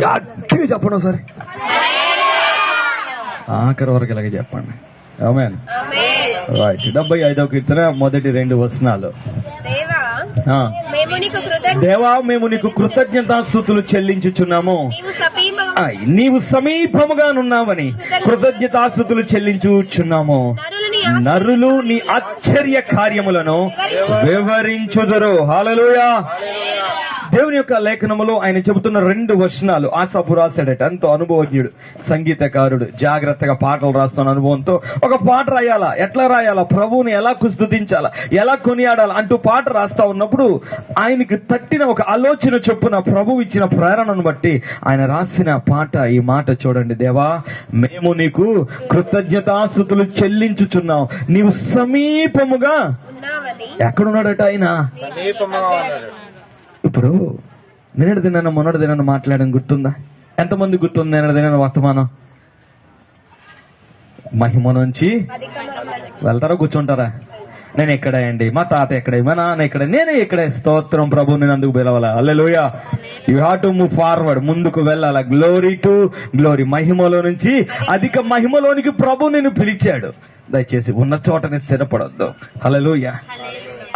గట్టిగా చెప్పండి ఒకసారి, ఆఖరి వరకు ఇలాగే చెప్పండి. ఆమేన్. రైట్. 75వ కీర్తన మొదటి 2 వచనాలు. దేవా, మేము నీకు కృతజ్ఞతాస్తుతులు చెల్లించుచున్నాము. నీవు సమీపముగానున్నావని కృతజ్ఞతాస్తుతులు చెల్లించుచున్నాము. నరులు నీ ఆశ్చర్య కార్యములను వివరించుదురు. హల్లెలూయా. దేవుని యొక్క లేఖనములో ఆయన చెబుతున్న 2 వచనాలు ఆసాపు రాశాడట. ఎంతో అనుభవజ్ఞుడు, సంగీతకారుడు, జాగ్రత్తగా పాటలు రాస్తున్న అనుభవంతో ఒక పాట రాయాలా, ఎట్లా రాయాలా, ప్రభువుని ఎలా స్తుతించాలా, ఎలా కొనియాడాలా అంటూ పాట రాస్తా ఉన్నప్పుడు ఆయనకి తట్టిన ఒక ఆలోచన చొప్పున ప్రభువు ఇచ్చిన ప్రేరణను బట్టి ఆయన రాసిన పాట ఈ మాట చూడండి. దేవా, మేము నీకు కృతజ్ఞతాస్తుతులు చెల్లించుచున్నాం. నీవు సమీపముగా. ఎక్కడున్నాడట ఆయన? ఇప్పుడు నిన్నటి దినాన్ని మొన్నటి దినాన్ని మాట్లాడడం గుర్తుందా? ఎంతమంది గుర్తుంది నిన్నటి దినాన్ని వర్తమానం? మహిమ నుంచి వెళ్తారా, కూర్చుంటారా? నేను ఎక్కడే అండి, మా తాత ఎక్కడే, మా నాన్న ఎక్కడే, నేనే ఎక్కడే. స్తోత్రం, ప్రభు నేను అందుకు పిలవాలా. Hallelujah. You have to move forward, ముందుకు వెళ్ళాలా. గ్లోరీ టు గ్లోరీ, మహిమలో నుంచి అధిక మహిమలోనికి ప్రభు నేను పిలిచాడు. దయచేసి ఉన్న చోటనే స్థిరపడొద్దు. హల్లెలూయా.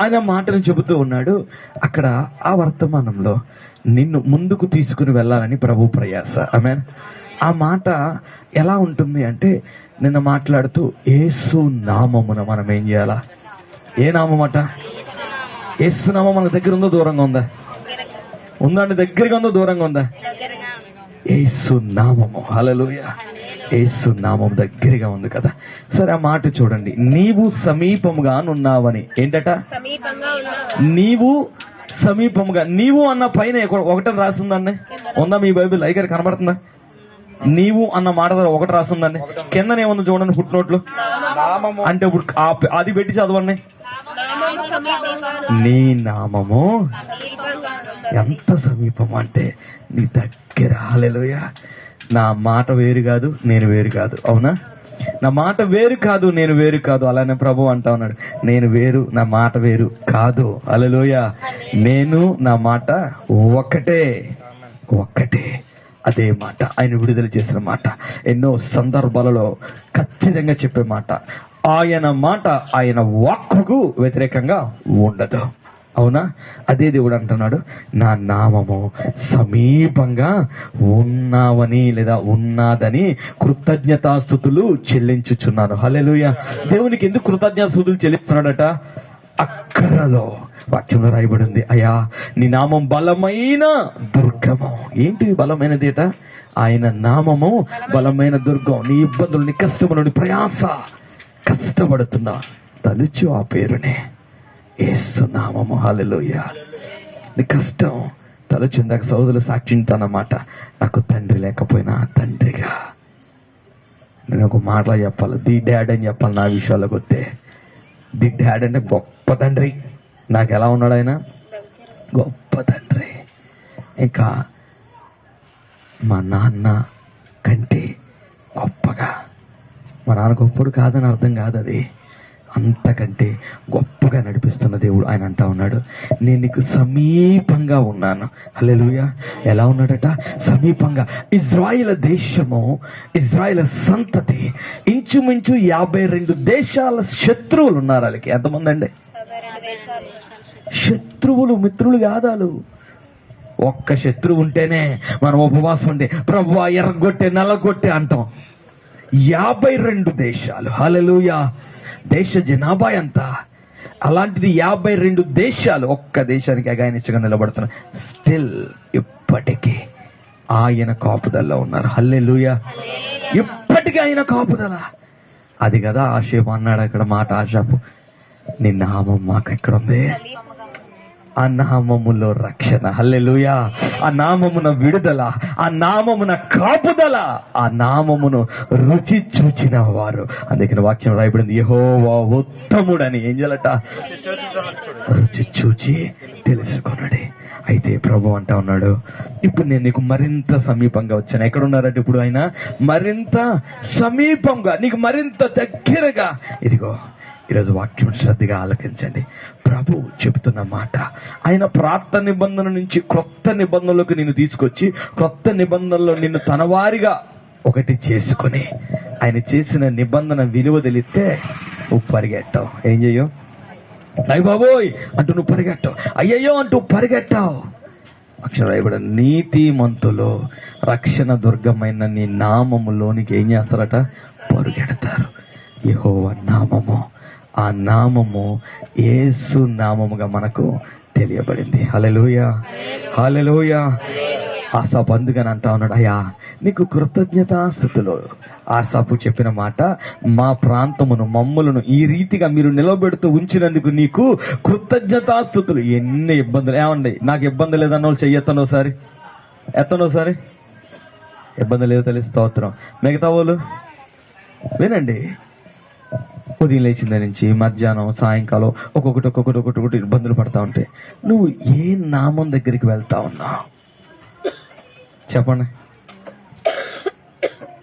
ఆయన మాటను చెబుతూ ఉన్నాడు అక్కడ. ఆ వర్తమానంలో నిన్ను ముందుకు తీసుకుని వెళ్ళాలని ప్రభు ప్రయాస. ఆమేన్. ఆ మాట ఎలా ఉంటుంది అంటే, నిన్న మాట్లాడుతూ యేసు నామమున మనం ఏం చేయాలా? ఏ నామం అట? యేసు నామం మన దగ్గర ఉందో దూరంగా ఉందా? ఉందండి. దగ్గరగా ఉందో దూరంగా ఉందా? యేసు నామము. హల్లెలూయా. యేసు నామం దగ్గరగా ఉంది కదా. సరే, ఆ మాట చూడండి. నీవు సమీపముగా నున్నావని. ఏంటట? నీవు సమీపముగా. నీవు అన్న పైన ఒకటి రాసిందండి. ఉందా మీ బైబిల్? ఐగర్ కనబడుతుందా? నీవు అన్న మాట ఒకటి రాసిందండి. కిందనేముంది చూడండి, ఫుట్ నోట్లు. అంటే ఇప్పుడు అది పెట్టి చదవండి. నీ నామము ఎంత సమీపం అంటే నీ దగ్గర. హల్లెలూయా. నా మాట వేరు కాదు, నేను వేరు కాదు. అవునా? నా మాట వేరు కాదు, నేను వేరు కాదు. అలానే ప్రభు అంటా ఉన్నాడు, నేను వేరు, నా మాట వేరు కాదు. హల్లెలూయా. నేను, నా మాట ఒక్కటే. ఒక్కటే. అదే మాట ఆయన విడుదల చేసిన మాట. ఎన్నో సందర్భాలలో ఖచ్చితంగా చెప్పే మాట. ఆయన మాట, ఆయన వాక్కుకు వ్యతిరేకంగా ఉండదు. అవునా? అదే దేవుడు అంటున్నాడు, నా నామము సమీపంగా ఉన్నావని లేదా ఉన్నాదని కృతజ్ఞతాస్తుతులు చెల్లించుచున్నాను. హల్లెలూయా. దేవునికి ఎందుకు కృతజ్ఞతాస్తుతులు చెల్లిస్తున్నాడట? అక్కరలో వాక్యంలో రాయబడింది, అయ్యా నీ నామం బలమైన దుర్గము. ఏంటి బలమైనదేట? ఆయన నామము బలమైన దుర్గం. నీ ఇబ్బందులు, నీ కష్టము నుండి ప్రయాస కష్టపడుతున్నా తలుచు ఆ పేరునే, యేసు నామము. హల్లెలూయా. నీ కష్టం తలుచుందాక సోదరులు సాక్షించానమాట. నాకు తండ్రి లేకపోయినా తండ్రిగా. నేను ఒక మాటలో చెప్పాలి, ది డాడ్ అని చెప్పాలి. నా విషయాలకు వస్తే ది డాడ్ అంటే గొప్ప తండ్రి. నాకు ఎలా ఉన్నాడు ఆయన? గొప్ప తండ్రి. ఇంకా మా నాన్న కంటే గొప్పగా. మా నాన్న గొప్పడు కాదని అర్థం కాదు, అది అంతకంటే గొప్పగా నడిపిస్తున్న దేవుడు. ఆయన అంటా ఉన్నాడు, నేను నీకు సమీపంగా ఉన్నాను. హల్లెలూయా. ఎలా ఉన్నాడట? సమీపంగా. ఇజ్రాయిల్ దేశము, ఇజ్రాయిల్ సంతతి ఇంచుమించు 52 దేశాల శత్రువులు ఉన్నారు. వాళ్ళకి ఎంతమంది అండి? శత్రువులు, మిత్రులు కాదాలు. ఒక్క శత్రువు ఉంటేనే మనం ఉపవాసం ఉంటే ప్రభువా ఎర్రగొట్టే నల్లగొట్టే అంటాం. 52 దేశాలు. హల్లెలూయా. దేశ జనాభా ఎంత? అలాంటిది 52 దేశాలు ఒక్క దేశానికి అగాయనిచ్చగా నిలబడుతున్నారు. స్టిల్ ఇప్పటికీ ఆయన కాపుదల్లో ఉన్నారు. హల్లెలూయా. ఇప్పటికీ ఆయన కాపుదల. అది కదా ఆషేపు అన్నాడు అక్కడ మాట. ఆషాపు, నీ నామం మాకు ఎక్కడ ఉంది? ఆ నామములో రక్షణ. హల్లెలూయా. ఆ నామమున విడుదల, ఆ నామమున కాపుదల, ఆ నామమును రుచి చూచిన వారు. అందుకని వాక్యం రాయబడింది, యెహోవా ఉత్తముడని. ఏం చేయాలట? రుచి చూచి తెలుసుకున్నాడు. అయితే ప్రభు అంటా ఉన్నాడు, ఇప్పుడు నేను నీకు మరింత సమీపంగా వచ్చాను. ఎక్కడ ఉన్నారంటే ఇప్పుడు ఆయన మరింత సమీపంగా, నీకు మరింత దగ్గరగా. ఇదిగో ఈరోజు వాక్యం శ్రద్ధగా ఆలకించండి. ప్రభు చెబుతున్న మాట, ఆయన ప్రార్థన నిబంధన నుంచి క్రొత్త నిబంధనలోకి నిన్ను తీసుకొచ్చి క్రొత్త నిబంధనలో నిన్ను తనవారిగా ఒకటి చేసుకొని ఆయన చేసిన నిబంధన విలువ తెలిస్తే నువ్వు పరిగెట్టావు. ఏం చెయ్యవు? అయ్య బాబోయ్ అంటూ నువ్వు పరిగెట్టావు, అయ్యయ్యో అంటూ పరిగెట్టావు. అక్షర రాయబడ నీతిమంతులు రక్షణ దుర్గమైన నీ నామములోనికి ఏం చేస్తారట? పరుగెడతారు. యెహోవా నామము, ఆ నామము యేసు నామముగా మనకు తెలియబడింది. హల్లెలూయా, హల్లెలూయా. ఆసాపు అందుకని అంటా ఉన్నాడు, అయ్యా నీకు కృతజ్ఞతాస్తుతులు. ఆసాపు చెప్పిన మాట, మా ప్రాంతమును మమ్ములను ఈ రీతిగా మీరు నిలబెడుతూ ఉంచినందుకు నీకు కృతజ్ఞతాస్తుతులు. ఎన్ని ఇబ్బందులు! ఏమండి నాకు ఇబ్బంది లేదన్న వాళ్ళు చెయ్యొత్తను ఒకసారి, ఎత్తను ఒకసారి. ఇబ్బంది లేదో తెలిసి స్తోత్రం. మిగతా వాళ్ళు వినండి. ఉదయం లేచింద నుంచి మధ్యాహ్నం సాయంకాలం ఒక్కొక్కటి ఇబ్బందులు పడతా ఉంటే నువ్వు ఏ నామం దగ్గరికి వెళ్తా ఉన్నావు చెప్పండి.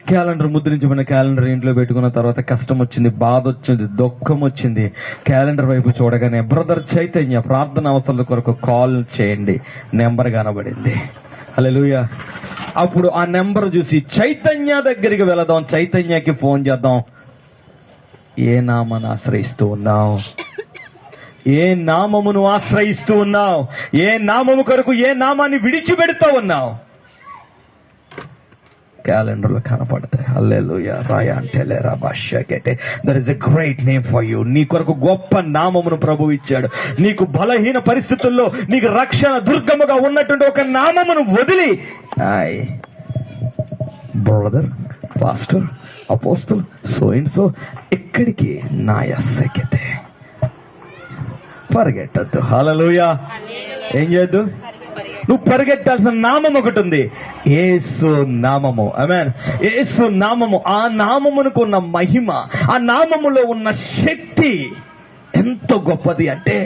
క్యాలెండర్ ముద్రించబడిన క్యాలెండర్ ఇంట్లో పెట్టుకున్న తర్వాత కష్టం వచ్చింది, బాధ వచ్చింది, దుఃఖం వచ్చింది. క్యాలెండర్ వైపు చూడగానే బ్రదర్ చైతన్య ప్రార్థన అవసరాల కొరకు కాల్ చేయండి నెంబర్ కనబడింది. హల్లెలూయా. అప్పుడు ఆ నెంబర్ చూసి చైతన్య దగ్గరికి వెళదాం, చైతన్యకి ఫోన్ చేద్దాం. ఏ నామాన్ని ఆశ్రయిస్తూ ఉన్నావు? ఏ నామమును ఆశ్రయిస్తూ ఉన్నావు? ఏ నామము కొరకు ఏ నామాన్ని విడిచిపెడుతూ ఉన్నావు? క్యాలెండర్లో కనపడతాయి. హల్లెలూయా. రాయా అంటే లేరా భాష్యకెటే there is a great name for you. నీ కొరకు గొప్ప నామమును ప్రభువు ఇచ్చాడు. నీకు బలహీన పరిస్థితుల్లో నీకు రక్షణ దుర్గముగా ఉన్నటువంటి ఒక నామమును వదిలి brother, pastor, apostle, so and so ఎక్కడికి నాయసకెతే పరిగెట్టద్దు. హల్లెలూయా. ఏం చేయొద్దు? నువ్వు పరిగెట్టాల్సిన నామం ఒకటి ఉంది, యేసు నామము. ఆమేన్. యేసు నామము, ఆ నామమునకు ఉన్న మహిమ, ఆ నామములో ఉన్న శక్తి ఎంత గొప్పది అంటే,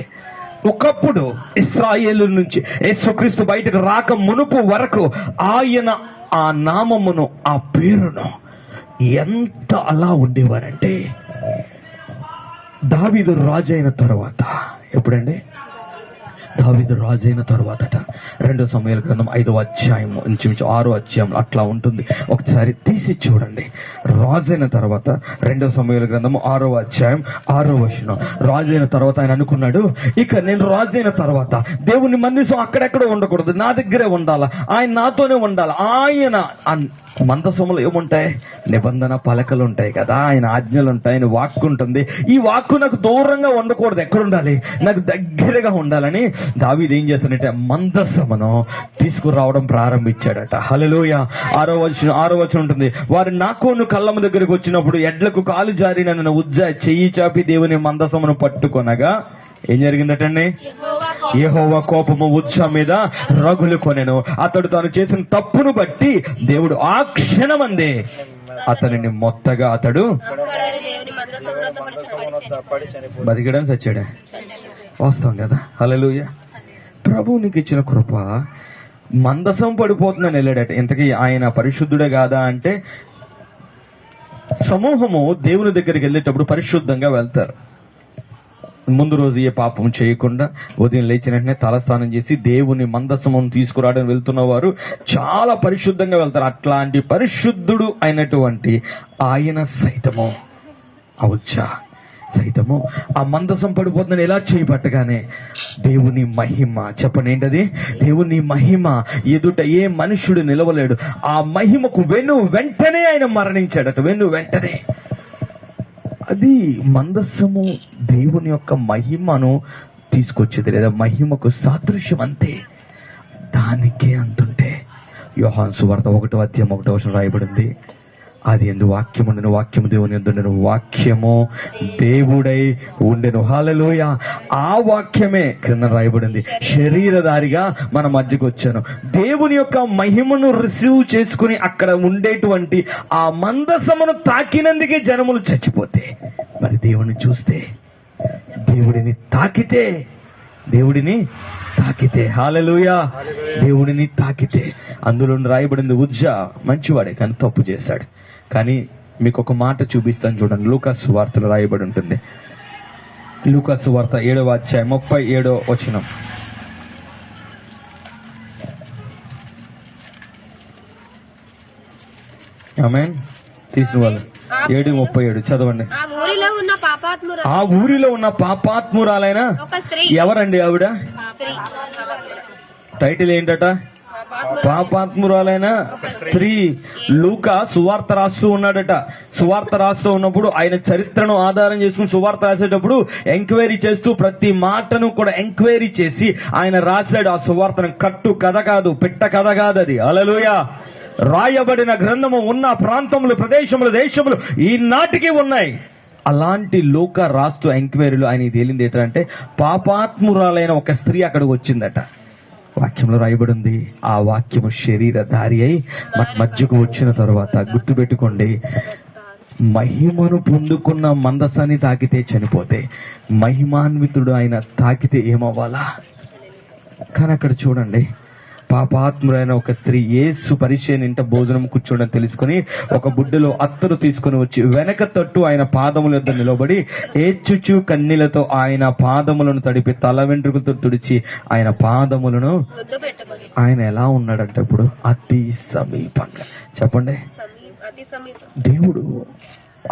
ఒకప్పుడు ఇశ్రాయేలు నుంచి యేసుక్రీస్తు బయటకు రాక మునుపు వరకు ఆయన ఆ నామమును, ఆ పేరును ఎంత అలా ఉండేవారంటే, దావీదు రాజు అయిన తర్వాత, ఎప్పుడండి? దావీదు రాజు అయిన తర్వాతట 2 సమూయేలు గ్రంథం 5వ అధ్యాయం నుంచి 6వ అధ్యాయం అట్లా ఉంటుంది. ఒకసారి తీసి చూడండి. రాజు అయిన తర్వాత 2 సమూయేలు గ్రంథం 6వ అధ్యాయం 6వ వచనం. రాజు అయిన తర్వాత ఆయన అనుకున్నాడు, ఇక నేను రాజు అయిన తర్వాత దేవుని మందిసం అక్కడెక్కడ ఉండకూడదు, నా దగ్గరే ఉండాలా, ఆయన నాతోనే ఉండాలి. ఆయన మందసములో ఏముంటాయి? నిబంధన పలకలు ఉంటాయి కదా, ఆయన ఆజ్ఞలు ఉంటాయి, ఆయన వాక్కు ఉంటుంది. ఈ వాక్కు నాకు దూరంగా ఉండకూడదు, ఎక్కడ ఉండాలి? నాకు దగ్గరగా ఉండాలని దావీదు ఏం చేస్తాడంటే మందసమును తీసుకురావడం ప్రారంభించాడట. హల్లెలూయా. 6వ వచనం ఉంటుంది, వారు నాకోను కళ్ళము దగ్గరికి వచ్చినప్పుడు ఎడ్లకు కాలు జారి నన్ను చెయ్యి చాపి దేవుని మందసమును పట్టుకొనగా ఏం జరిగిందటండి? యెహోవా కోపము ఉజ్జా మీద రగులు కొనెను. అతడు తాను చేసిన తప్పును బట్టి దేవుడు ఆ క్షణమందే అతనిని మొత్తగా అతడు బతికడం సచ్చాడా? వాస్తవం కదా. హల్లెలూయా. ప్రభువు నీకు ఇచ్చిన కృప, మందసం పడిపోతుందని వెళ్ళాడట. ఇంతకీ ఆయన పరిశుద్ధుడే కాదా అంటే, సమూహము దేవుని దగ్గరికి వెళ్ళేటప్పుడు పరిశుద్ధంగా వెళ్తారు. ముందు రోజు ఏ పాపం చేయకుండా ఉదయం లేచిన వెంటనే తలస్నానం చేసి దేవుని మందసమును తీసుకురావడం వెళ్తున్న వారు చాలా పరిశుద్ధంగా వెళ్తారు. అట్లాంటి పరిశుద్ధుడు అయినటువంటి ఆయన సైతము ఆ మందసం పడిపోతుందని ఎలా చేయబట్టగానే దేవుని మహిమ, చెప్పండి ఏంటది? దేవుని మహిమ ఎదుట ఏ మనుష్యుడు నిలవలేడు. ఆ మహిమకు వెంటనే ఆయన మరణించాడట. వెంటనే. అది మందస్సము దేవుని యొక్క మహిమను తీసుకొచ్చేది, లేదా మహిమకు సాదృశ్యం. అంతే, దానికే అంతుంటే యోహాను సువార్త 1వ అధ్యాయం 1వ వచనం రాయబడింది, అది ఎందు వాక్యం ఉండెను, వాక్యము దేవుని యందు ఉండెను, వాక్యము దేవుడై ఉండెను. హల్లెలూయా. ఆ వాక్యమే కింద రాయబడింది శరీరధారిగా మన మధ్యకు వచ్చాను. దేవుని యొక్క మహిమను రిసీవ్ చేసుకుని అక్కడ ఉండేటువంటి ఆ మందసమును తాకినందుకే జనములు చచ్చిపోతే, మరి దేవుని చూస్తే, దేవుడిని తాకితే హల్లెలూయా, దేవుడిని తాకితే. అందులో రాయబడింది ఉజ్జా మంచివాడే కానీ తప్పు చేశాడు. కానీ మీకు ఒక మాట చూపిస్తాను చూడండి. లూకా సువార్తలో రాయబడి ఉంటుంది, లూకా సువార్త 7వ అధ్యాయం 37వ వచనం. ఆమేన్. తీసిన వాళ్ళు 7:37 చదవండి. ఆ ఊరిలో ఉన్న పాపాత్మురాలైన ఎవరండి ఆవిడ? టైటిల్ ఏంటట? పాపాత్మురాలైన స్త్రీ. లూకా సువార్త రాస్తూ ఉన్నాడట. సువార్త రాస్తూ ఉన్నప్పుడు ఆయన చరిత్రను ఆధారం చేసుకుని సువార్త రాసేటప్పుడు ఎంక్వైరీ చేస్తూ ప్రతి మాటను కూడా ఎంక్వైరీ చేసి ఆయన రాశాడు ఆ సువార్తను. కట్టు కథ కాదు, పిట్ట కథ కాదు అది. హల్లెలూయా. రాయబడిన గ్రంథము ఉన్న ప్రాంతములు, ప్రదేశములు, దేశములు ఈనాటికి ఉన్నాయి. అలాంటి లూకా రాస్తూ ఎంక్వైరీలో ఆయన తేలింది ఏంటంటే పాపాత్మురాలైన ఒక స్త్రీ అక్కడికి వచ్చిందట. వాక్యంలో రాయబడి ఉంది, ఆ వాక్యము శరీరధారి అయి మధ్యకు వచ్చిన తరువాత, గుర్తుపెట్టుకోండి, మహిమను పొందుకున్న మందసాన్ని తాకితే చనిపోతే, మహిమాన్వితుడు ఆయన తాకితే ఏమవ్వాలా? కానీ అక్కడ చూడండి, పాపాత్మురైన ఒక స్త్రీ యేసు పరిచయం ఇంట భోజనం కూర్చోవడం తెలుసుకుని ఒక బుడ్డలో అత్తరు తీసుకుని వచ్చి వెనక తట్టు ఆయన పాదముల యొద్ద నిలబడి ఏడ్చుచు కన్నీళ్లతో ఆయన పాదములను తడిపి తల వెంట్రుకతో తుడిచి ఆయన పాదములను. ఆయన ఎలా ఉన్నాడంటే ఇప్పుడు అతి సమీపంగా. చెప్పండి. దేవుడు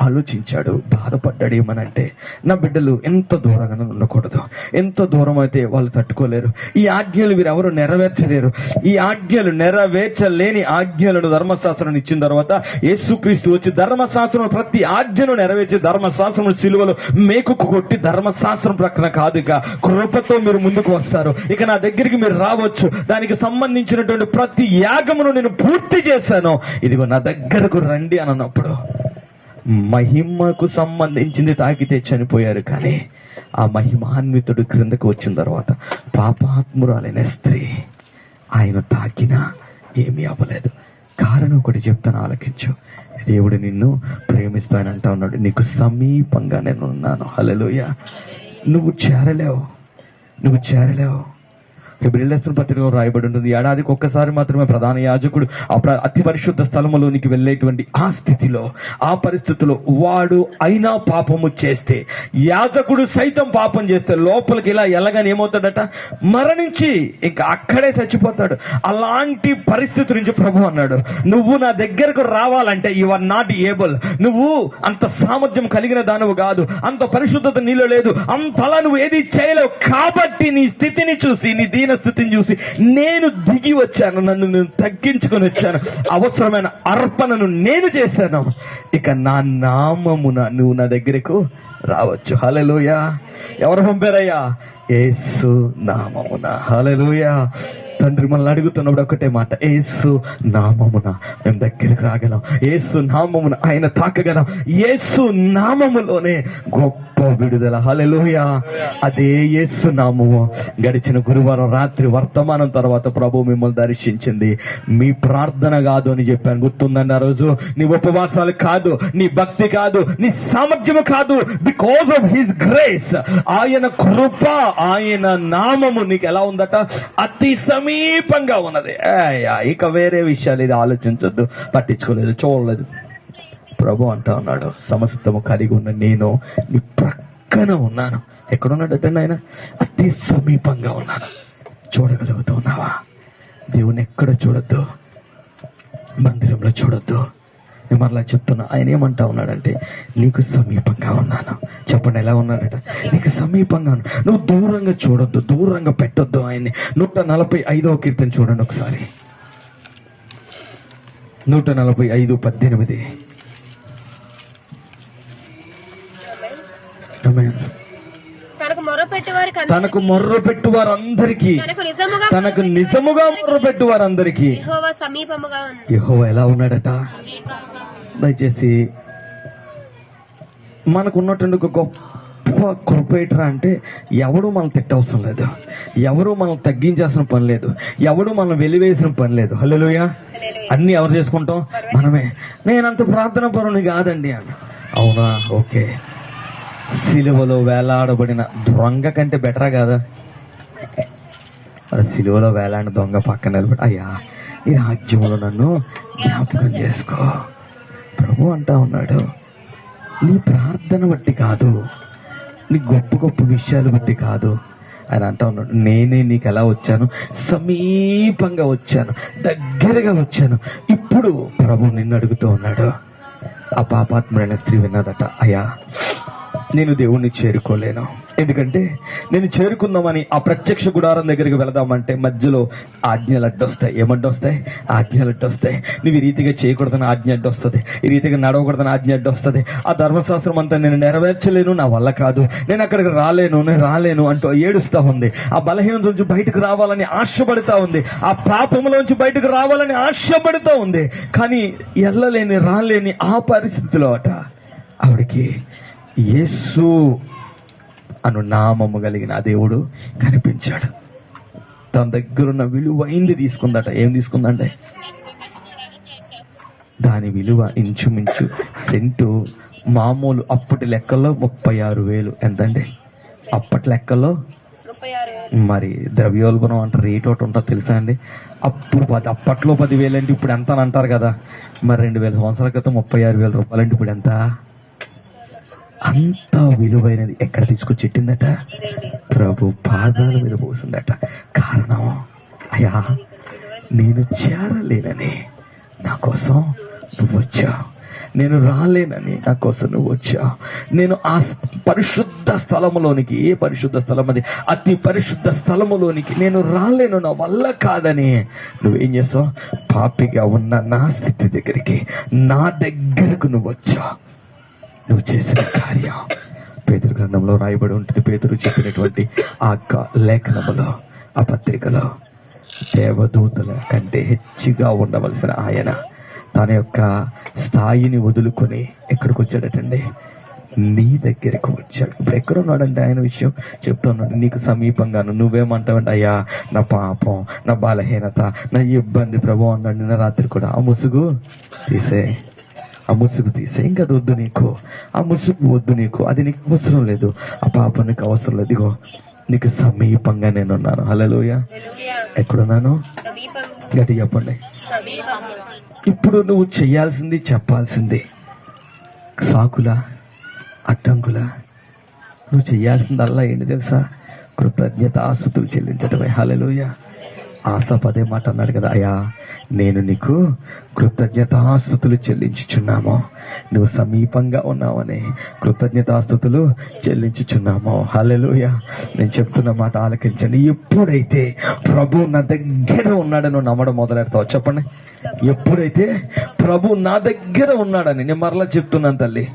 ఆలోచించాడు, బాధపడ్డాడు. ఏమనంటే నా బిడ్డలు ఎంత దూరంగా ఉండకూడదు, ఎంత దూరం అయితే వాళ్ళు తట్టుకోలేరు, ఈ ఆజ్ఞలు వీరెవరు నెరవేర్చలేరు. ఈ ఆజ్ఞలు నెరవేర్చలేని ఆజ్ఞలను ధర్మశాస్త్రం ఇచ్చిన తర్వాత యేసుక్రీస్తు వచ్చి ధర్మశాస్త్రం ప్రతి ఆజ్ఞను నెరవేర్చి ధర్మశాస్త్రం సిలువలో మేకుకు కొట్టి ధర్మశాస్త్రం ప్రక్కన కాదు, ఇక కృపతో మీరు ముందుకు వస్తారు, ఇక నా దగ్గరికి మీరు రావచ్చు, దానికి సంబంధించినటువంటి ప్రతి యాగమును నేను పూర్తి చేశాను, ఇదిగో నా దగ్గరకు రండి అని అన్నప్పుడు మహిమకు సంబంధించింది తాకితే చనిపోయారు. కానీ ఆ మహిమాన్వితుడు క్రిందకు వచ్చిన తర్వాత పాపాత్మురాలైన స్త్రీ ఆయన తాకినా ఏమీ అవ్వలేదు. కారణం ఒకటి చెప్తాను, ఆలకించు. దేవుడు నిన్ను ప్రేమిస్తానంటా ఉన్నాడు. నీకు సమీపంగా నేను ఉన్నాను. హల్లెలూయా. నువ్వు చేరలేవు. హెబ్రీయుల పత్రికలో రాయబడి ఉంటుంది, ఏడాదికి ఒక్కసారి మాత్రమే ప్రధాన యాజకుడు అతి పరిశుద్ధ స్థలములోనికి వెళ్ళేటువంటి ఆ స్థితిలో, ఆ పరిస్థితిలో వాడు అయినా పాపము చేస్తే, యాజకుడు సైతం పాపం చేస్తే లోపలికి ఇలా ఎలాగని ఏమవుతాడట? మరణించి ఇంకా అక్కడే చచ్చిపోతాడు. అలాంటి పరిస్థితి నుంచి ప్రభు అన్నాడు, నువ్వు నా దగ్గరకు రావాలంటే యు ఆర్ నాట్ ఏబుల్. నువ్వు అంత సామర్థ్యం కలిగిన దానివి కాదు, అంత పరిశుద్ధత నీలో లేదు, అంతలా నువ్వు ఏది చేయలేవు. కాబట్టి నీ స్థితిని చూసి, నీ దీన స్థితిని చూసి నేను దిగి వచ్చాను, నన్ను నేను తగ్గించుకొని వచ్చాను, అవసరమైన అర్పణను నేను చేశాను, ఇక నా నామమున నువ్వు నా దగ్గరకు రావచ్చు. హల్లెలూయా. ఎవరు పంపారయ్యా? యేసు నామమున. హల్లెలూయా. తండ్రి మనల్ని అడుగుతున్నప్పుడు ఒకటే మాట, యేసు నామమున మేము దగ్గరికి రాగలం, యేసు నామమున ఆయన తాకగలం, యేసు నామములోనే గొప్ప విడుదల. హల్లెలూయా. అదే యేసు నామము. గడిచిన గురువారం రాత్రి వర్తమానం తర్వాత ప్రభు మిమ్మల్ని దర్శించింది. మీ ప్రార్థన కాదు అని చెప్పాను, గుర్తుందండి? ఆ రోజు నీ ఉపవాసాలు కాదు, నీ భక్తి కాదు, నీ సామర్థ్యము కాదు, బికాజ్ ఆఫ్ హిస్ గ్రేస్, ఆయన కృప, ఆయన నామము నీకు ఎలా ఉందట? అతి సమీపంగా ఉన్నది. ఇక వేరే విషయాలు ఇది ఆలోచించొద్దు, పట్టించుకోలేదు, చూడలేదు. ప్రభు అంటా ఉన్నాడు, సమస్తము కలిగి ఉన్న నేను నీ ప్రక్కన ఉన్నాను. ఎక్కడున్నాడట ఆయన? అతి సమీపంగా ఉన్నాను. చూడగలుగుతున్నావా? దేవుని ఎక్కడ చూడొద్దు, మందిరంలో చూడొద్దు. నేను మరలా చెప్తున్నా, ఆయన ఏమంటా ఉన్నాడంటే నీకు సమీపంగా ఉన్నాను. చెప్పండి, ఎలా ఉన్నాడట? నీకు సమీపంగా ఉన్నాను. నువ్వు దూరంగా చూడొద్దు, దూరంగా పెట్టొద్దు ఆయన్ని. 145వ కీర్తన చూడండి ఒకసారి. 145:18. తనకు మొర్ర పెట్టు వారందరికీ, తనకు నిజముగా మొర్ర పెట్టు వారందరికీ యెహోవా ఎలా ఉన్నాడట? దయచేసి మనకున్నటువంటి ఒక గొప్ప కృపేట్రా అంటే ఎవడు మనం తిట్టవసరం లేదు, ఎవరు మనం తగ్గించాల్సిన పని లేదు, ఎవడు మనం వెలివేసిన పని లేదు. హల్లెలూయా. అన్ని ఎవరు చేసుకుంటాం? మనమే. నేనంత ప్రార్థన పరుని కాదండి అన్న. అవునా? ఓకే. సిలువలో వేలాడబడిన దొంగ కంటే బెటరా కాదా? సిలువలో వేలాడిన దొంగ పక్కన నిలబడి, అయ్యా ఈ రాజ్యంలో నన్ను జ్ఞాపకం చేసుకో. ప్రభు అంటా ఉన్నాడు, నీ ప్రార్థన బట్టి కాదు, నీ గొప్ప గొప్ప విషయాలు బట్టి కాదు. ఆయన అంటా ఉన్నాడు, నేనే నీకు ఎలా వచ్చాను, సమీపంగా వచ్చాను, దగ్గరగా వచ్చాను. ఇప్పుడు ప్రభు నిన్ను అడుగుతూ ఉన్నాడు. ఆ పాపాత్ముడైన స్త్రీ విన్నదట, అయ్యా నేను దేవుణ్ణి చేరుకోలేను, ఎందుకంటే నేను చేరుకుందామని ఆ ప్రత్యక్ష గుడారం దగ్గరికి వెళదామంటే మధ్యలో ఆజ్ఞలు అడ్డొస్తాయి. ఏమడ్డొస్తాయి? ఆజ్ఞలు అడ్డొస్తాయి. నువ్వు ఈ రీతిగా చేయకూడదని ఆజ్ఞ అడ్డొస్తుంది, ఈ రీతిగా నడవకూడదని ఆజ్ఞ అడ్డొస్తుంది. ఆ ధర్మశాస్త్రం అంతా నేను నెరవేర్చలేను, నా వల్ల కాదు, నేను అక్కడికి రాలేను అంటూ ఏడుస్తా ఉంది. ఆ బలహీనత నుంచి బయటకు రావాలని ఆశపడుతూ ఉంది, ఆ పాపంలోంచి బయటకు రావాలని ఆశపడుతూ ఉంది. కానీ రాలేని ఆ పరిస్థితిలో అట ఆవిడికి యేసు అను నామము కలిగిన ఆ దేవుడు కనిపించాడు. తన దగ్గరున్న విలువైంది తీసుకుందట. ఏం తీసుకుందంటే దాని విలువ ఇంచుమించు సెంటు మామూలు అప్పటి లెక్కల్లో 36,000. ఎంతండి అప్పటి లెక్కల్లో? మరి ద్రవ్యోల్బణం అంటే రేట్ ఒకటి ఉంటుంది తెలుసా అండి? అప్పట్లో 10,000 అంటే ఇప్పుడు ఎంత అని అంటారు కదా. మరి 2,000 సంవత్సరాల క్రితం 36,000 రూపాయలు అంటే ఇప్పుడు ఎంత? అంత విలువైనది ఎక్కడ తీసుకొచ్చెట్టిందట? ప్రభు పాదాల మీద పోసిందట. కారణం, అయ్యా నేను చేరలేనని నా కోసం నువ్వు వచ్చావు, నేను రాలేనని నా కోసం నువ్వు వచ్చావు. నేను ఆ పరిశుద్ధ స్థలములోనికి, ఏ పరిశుద్ధ స్థలం అది? అతి పరిశుద్ధ స్థలములోనికి నేను రాలేను, నా వల్ల కాదని నువ్వేం చేస్తావు? పాపిగా ఉన్న నా స్థితి దగ్గరికి, నా దగ్గరకు నువ్వు వచ్చావు. నువ్వు చేసిన కార్యం పేతురు గ్రంథంలో రాయబడి ఉంటుంది. పేతురు చెప్పినటువంటి ఆ లేఖనములో, ఆ పత్రికలో, దేవదూతల కంటే హెచ్చుగా ఉండవలసిన ఆయన తన యొక్క స్థాయిని వదులుకొని ఎక్కడికి వచ్చాడటండి? నీ దగ్గరకు వచ్చాడు. ఇప్పుడు ఎక్కడున్నాడంటే ఆయన విషయం చెప్తున్నాడు. నీకు సమీపంగాను. నువ్వేమంటావంటే, అయ్యా నా పాపం, నా బలహీనత, నా ఇబ్బంది ప్రభు అన్నాడు. నిన్న రాత్రి కూడా ఆ ముసుగు తీసే, ఇంకా అది వద్దు నీకు, ఆ ముసుగు వద్దు నీకు, అది నీకు అవసరం లేదు, ఆ పాపం నీకు అవసరం లేదు. ఇగో నీకు సమీపంగా నేనున్నాను. హల్లెలూయా. ఎక్కడున్నాను? గట్టి చెప్పండి. ఇప్పుడు నువ్వు చెయ్యాల్సింది, చెప్పాల్సింది సాకులా, అడ్డంకులా? నువ్వు చెయ్యాల్సిందల్లా ఏంటి తెలుసా? కృతజ్ఞతాస్తుతులు చెల్లించటమే. హల్లెలూయా. ఆశపదే మాట అన్నాడు కదా, అయ్యా నేను నీకు కృతజ్ఞతాస్తుతులు చెల్లించుచున్నాము, నువ్వు సమీపంగా ఉన్నావని కృతజ్ఞతాస్తుతులు చెల్లించుచున్నాము. హల్లెలూయా. నేను చెప్తున్న మాట ఆలకించండి. ఎప్పుడైతే ప్రభు నా దగ్గర ఉన్నాడని నువ్వు నమ్మడం మొదలెడతావు, చెప్పండి. ఎప్పుడైతే ప్రభు నా దగ్గర ఉన్నాడని, నేను మరలా చెప్తున్నాను తల్లి,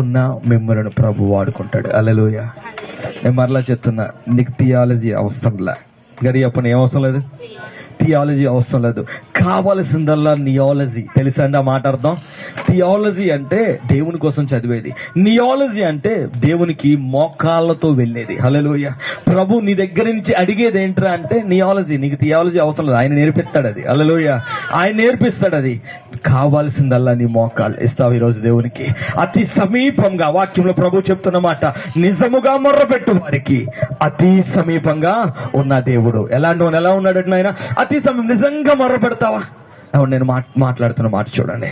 ఉన్న మిమ్మల్ని ప్రభు వాడుకుంటాడు. హల్లెలూయా. నేను మరలా చెప్తున్నా, నీకు థియాలజీ అవసరంలా. గడి చెప్పండి, ఏం అవసరం లేదు? థియాలజీ అవసరం లేదు. కావలసిందల్లా నియాలజీ. తెలుసా అండి ఆ మాట అర్థం? థియాలజీ అంటే దేవుని కోసం చదివేది, నియాలజీ అంటే దేవునికి మోకాళ్ళతో వెళ్ళేది. హల్లెలూయా. ప్రభు నీ దగ్గర నుంచి అడిగేది ఏంట్రా అంటే నియాలజీ. నీకు థియాలజీ అవసరం లేదు, ఆయన నేర్పిస్తాడు అది. హల్లెలూయా. ఆయన నేర్పిస్తాడు అది. కావాల్సిందల్లా నీ మోకాళ్ళు ఇస్తావు ఈరోజు దేవునికి. అతి సమీపంగా, వాక్యంలో ప్రభు చెప్తున్న మాట, నిజముగా మొర్రపెట్టు వారికి అతి సమీపంగా ఉన్న దేవుడు. ఎలాంటి వాడు? ఎలా ఉన్నాడు ఆయన? అతి సమయం. నిజంగా మొర్ర పెడతావా? నేను మాట్లాడుతున్న మాట చూడండి.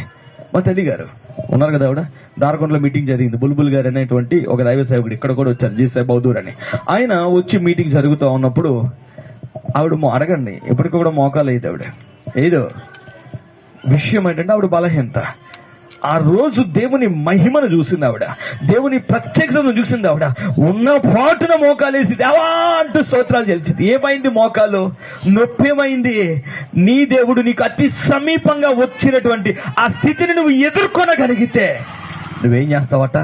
మా తల్లి గారు ఉన్నారు కదా, ఆవిడ దారకొండలో మీటింగ్ జరిగింది. బుల్బుల్ గారు అనేటువంటి ఒక దైవ సేవకుడు ఇక్కడ కూడా వచ్చారు, జీ సాహెబ్ బౌదూర్ అని. ఆయన వచ్చి మీటింగ్ జరుగుతూ ఉన్నప్పుడు ఆవిడ అడగండి, ఎప్పటికీ కూడా మోకాలు అయితే ఆవిడ ఏదో విషయం ఏంటంటే ఆవిడ బలహీనత. ఆ రోజు దేవుని మహిమను చూసింది ఆవిడ, దేవుని ప్రత్యక్షతను చూసింది ఆవిడ. ఉన్న పాటున మోకాలేసి దేవా అంటూ స్తోత్రాలు చెల్లించింది. ఏమైంది? మోకాలు నొప్పి ఏమైంది? నీ దేవుడు నీకు అతి సమీపంగా వచ్చినటువంటి ఆ స్థితిని నువ్వు ఎదుర్కొనగలిగితే నువ్వేం చేస్తావట?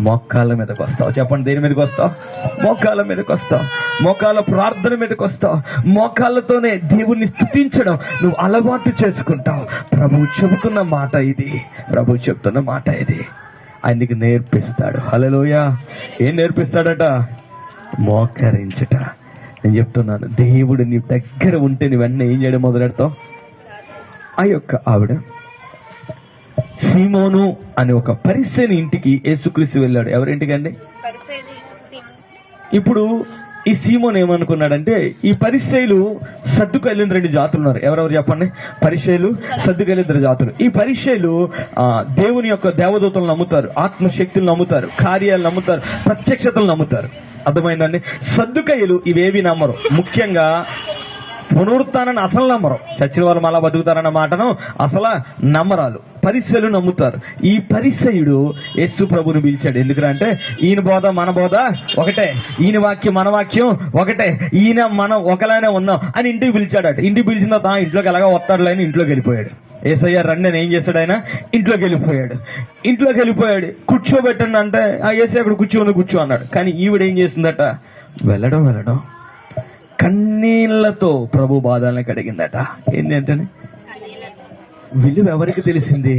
మోకాళ్ళ మీదకి వస్తావు. చెప్పండి, దేని మీదకి వస్తావు? మోకాళ్ళ మీదకి వస్తావు. మోకాళ్ళ ప్రార్థన మీదకి వస్తావు. మోకాళ్ళతోనే దేవుణ్ణి స్తుతించడం నువ్వు అలవాటు చేసుకుంటావు. ప్రభువు చెబుతున్న మాట ఇది, ప్రభువు చెప్తున్న మాట ఇది. ఆయనకి నేర్పిస్తాడు. హల్లెలూయా. ఏం నేర్పిస్తాడట? మోకరించట. నేను చెప్తున్నాను, దేవుడు నీ దగ్గర ఉంటే నువ్వన్నీ ఏం చేయడం మొదలెడతావు? ఆ యొక్క ఆవిడ సీమోను అనే ఒక పరిసయ్యుని ఇంటికి యేసుక్రీస్తు వెళ్ళాడు. ఎవరింటికి అండి? ఇప్పుడు ఈ సీమోన్ ఏమనుకున్నాడంటే, ఈ పరిసయ్యులు సద్దుకయ్యులు 2 జాతులు ఉన్నారు. ఎవరెవరు చెప్పండి? పరిసయ్యులు, సద్దుకయ్యులు 2 జాతులు. ఈ పరిసయ్యులు దేవుని యొక్క దేవదూతలను నమ్ముతారు, ఆత్మశక్తులను నమ్ముతారు, కార్యాలు నమ్ముతారు, ప్రత్యక్షతలు నమ్ముతారు. అర్థమైందండి? సద్దుకయ్యులు ఇవేవి నమ్మరు. ముఖ్యంగా పునరుత్థానాన్ని అసలు నమ్మరు. చచ్చిన వాళ్ళు మళ్ళా బతుకుతారన్న మాటను అసలు నమ్మరాలు. పరిసయ్యులు నమ్ముతారు. ఈ పరిసయ్యుడు యేసు ప్రభుని పిలిచాడు. ఎందుకంటే ఈయన బోధ మన బోధ ఒకటే, ఈయన వాక్యం మన వాక్యం ఒకటే, ఈయన మనం ఒకలానే ఉన్నాం అని ఇంటికి పిలిచాడట. ఇంటికి పిలిచిన తర్వాత ఇంట్లోకి ఎలాగా వస్తాడులే అని ఇంట్లోకి వెళ్ళిపోయాడు. యేసయ్య రండి అని ఏం చేశాడు? ఆయన ఇంట్లోకి వెళ్ళిపోయాడు. కూర్చోబెట్టండి అంటే ఆ యేసయ్య అక్కడ కూర్చో అన్నాడు. కానీ ఈవిడ ఏం చేసిందట? వెళ్ళడం కన్నీళ్లతో ప్రభు బాధల్ని కడిగిందట. ఏంటి అంటే విలువ ఎవరికి తెలిసింది?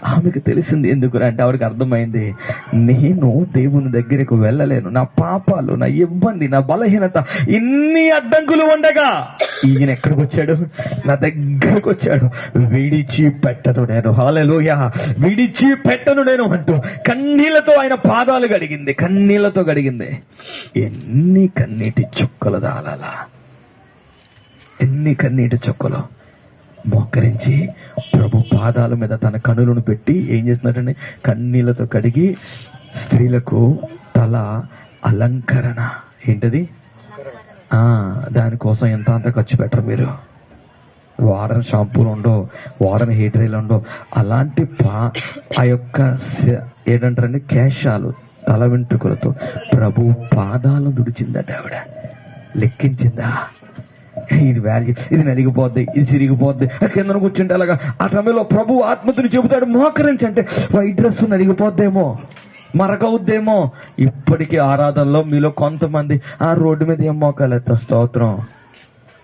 ఆమెకు తెలిసింది. ఎందుకు అంటే ఆవిడకి అర్థమైంది, నేను దేవుని దగ్గరకు వెళ్ళలేను, నా పాపాలు, నా ఇబ్బంది, నా బలహీనత, ఇన్ని అడ్డంకులు ఉండగా ఈయన ఎక్కడికి వచ్చాడు? నా దగ్గరకు వచ్చాడు. విడిచిపెట్టను నేను, హల్లెలూయా, విడిచిపెట్టను నేను అంటూ కన్నీళ్లతో ఆయన పాదాలు కడిగింది. ఎన్ని కన్నీటి చుక్కలు దాలాలా, ఎన్ని కన్నీటి చుక్కలు. మోకరించి ప్రభు పాదాల మీద తన కనులను పెట్టి ఏం చేస్తున్నాడంటే కన్నీళ్లతో కడిగి, స్త్రీలకు తల అలంకరణ. ఏంటది? దానికోసం ఎంత అంత ఖర్చు పెట్టరు మీరు. వారని షాంపూలు ఉండవు, వారని హెయిర్ ఆయిల్ ఉండవు. అలాంటి ఆ యొక్క ఏంటంటారండి కేశాలు, తల వెంట్రుకలతో ప్రభు పాదాలను దుడిచిందట ఆవిడ. లెక్కించిందా? ఇది వాల్యూ, ఇది నలిగిపోద్ది, ఇది చిరిగిపోద్ది, కింద కూర్చుంటే అలాగా. ఆ సమయంలో ప్రభు ఆత్మతుని చెబుతాడు, మోకరించి అంటే వైట్ డ్రెస్ నలిగిపోద్దేమో, మరకవుద్దేమో. ఇప్పటికీ ఆరాధనలో మీలో కొంతమంది ఆ రోడ్డు మీద ఏం మోకాలేస్తా, స్తోత్రం.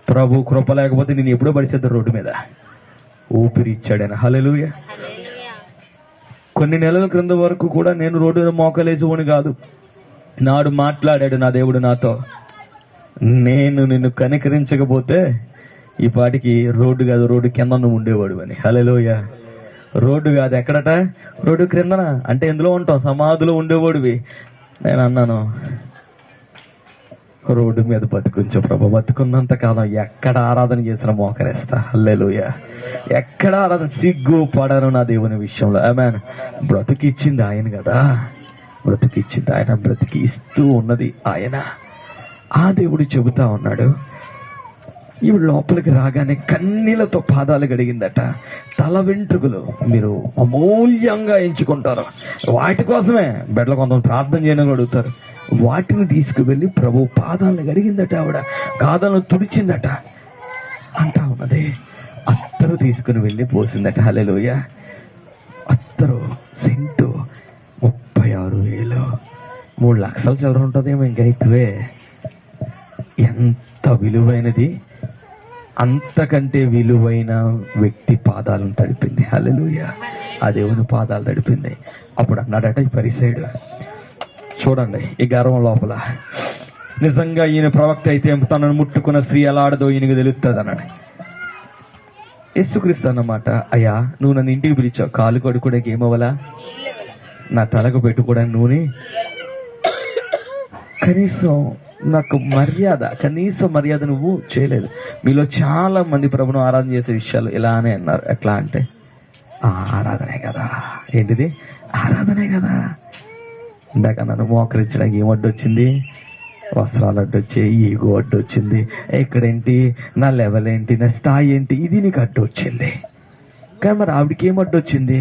ప్రభు కృప లేకపోతే నేను ఎప్పుడో పడిచేద్దా రోడ్డు మీద. ఊపిరి ఇచ్చాడని, హల్లెలూయా. కొన్ని నెలల క్రింద వరకు కూడా నేను రోడ్డు మీద మోకలేసుకొని కాదు. నాడు మాట్లాడాడు నా దేవుడు నాతో, నేను నిన్ను కనికరించకపోతే ఈ పాటికి రోడ్డు కాదు, రోడ్డు కింద నువ్వు ఉండేవాడు అని. హల్లెలూయా. రోడ్డు కాదు, ఎక్కడట? రోడ్డు క్రిందన అంటే ఎందులో ఉంటావు? సమాధిలో ఉండేవాడివి. నేను అన్నాను, రోడ్డు మీద బతుకుంచు ప్రభు, బతుకున్నంత కాలం ఎక్కడ ఆరాధన చేసినా మోకరేస్తా. హల్లెలూయా. ఎక్కడ ఆరాధన సిగ్గు పడను నా దేవుని విషయంలో. ఆమేన్. బ్రతికిచ్చింది ఆయన కదా, బ్రతికిచ్చింది ఆయన, బ్రతికి ఇస్తూ ఉన్నది ఆయన. ఆ దేవుడు చెబుతా ఉన్నాడు. ఈవిడ లోపలికి రాగానే కన్నీళ్లతో పాదాలు కడిగిందట. తల వెంట్రుకలు మీరు అమూల్యంగా ఎంచుకుంటారు, వాటి కోసమే బెడ్ల కొంతమంది ప్రార్థన చేయడం అడుగుతారు. వాటిని తీసుకువెళ్ళి ప్రభు పాదాలను కడిగిందట ఆవిడ, పాదాలను తుడిచిందట. అంటా ఉన్నది. అత్తరు తీసుకుని వెళ్ళి పోసిందట. హల్లెలూయా. అత్తరు సెంటు 36,000, 3 లక్షల చిల్లర ఉంటుందేమో, ఇంకా ఎక్కువే. ఎంత విలువైనది! అంతకంటే విలువైన వ్యక్తి పాదాలను తడిపింది. హల్లెలూయా. ఆ దేవుని పాదాలు తడిపింది. అప్పుడు అన్నాడట ఈ పరిసయ్యుడు, చూడండి ఈ గర్వం లోపల, నిజంగా ఈయన ప్రవక్త అయితే తనను ముట్టుకున్న స్త్రీ ఎలా ఆడదో ఈయనకు తెలుస్తుంది అన్నాడు. యేసుక్రీస్తు అన్నమాట, అయ్యా నువ్వు నన్ను ఇంటికి పిలిచావు, కాలు కడుక్కోడానికి ఏమవ్వాలా? నా తలకు పెట్టుకోవడానికి నూనె, కనీసం నాకు కనీస మర్యాద నువ్వు చేయలేదు. మీలో చాలా మంది ప్రభును ఆరాధన చేసే విషయాలు ఇలానే అన్నారు. ఎట్లా అంటే ఆరాధనే కదా. ఏంటిది? ఆరాధనే కదా. ఇందాక నన్ను మోకరించడానికి ఏం అడ్డొచ్చింది? వస్త్రాలు అడ్డొచ్చాయి, ఈగో అడ్డొచ్చింది, ఎక్కడేంటి, నా లెవెల్ ఏంటి, నా స్థాయి ఏంటి, ఇది నీకు అడ్డొచ్చింది. కానీ మరి ఆవిడికి ఏం అడ్డొచ్చింది?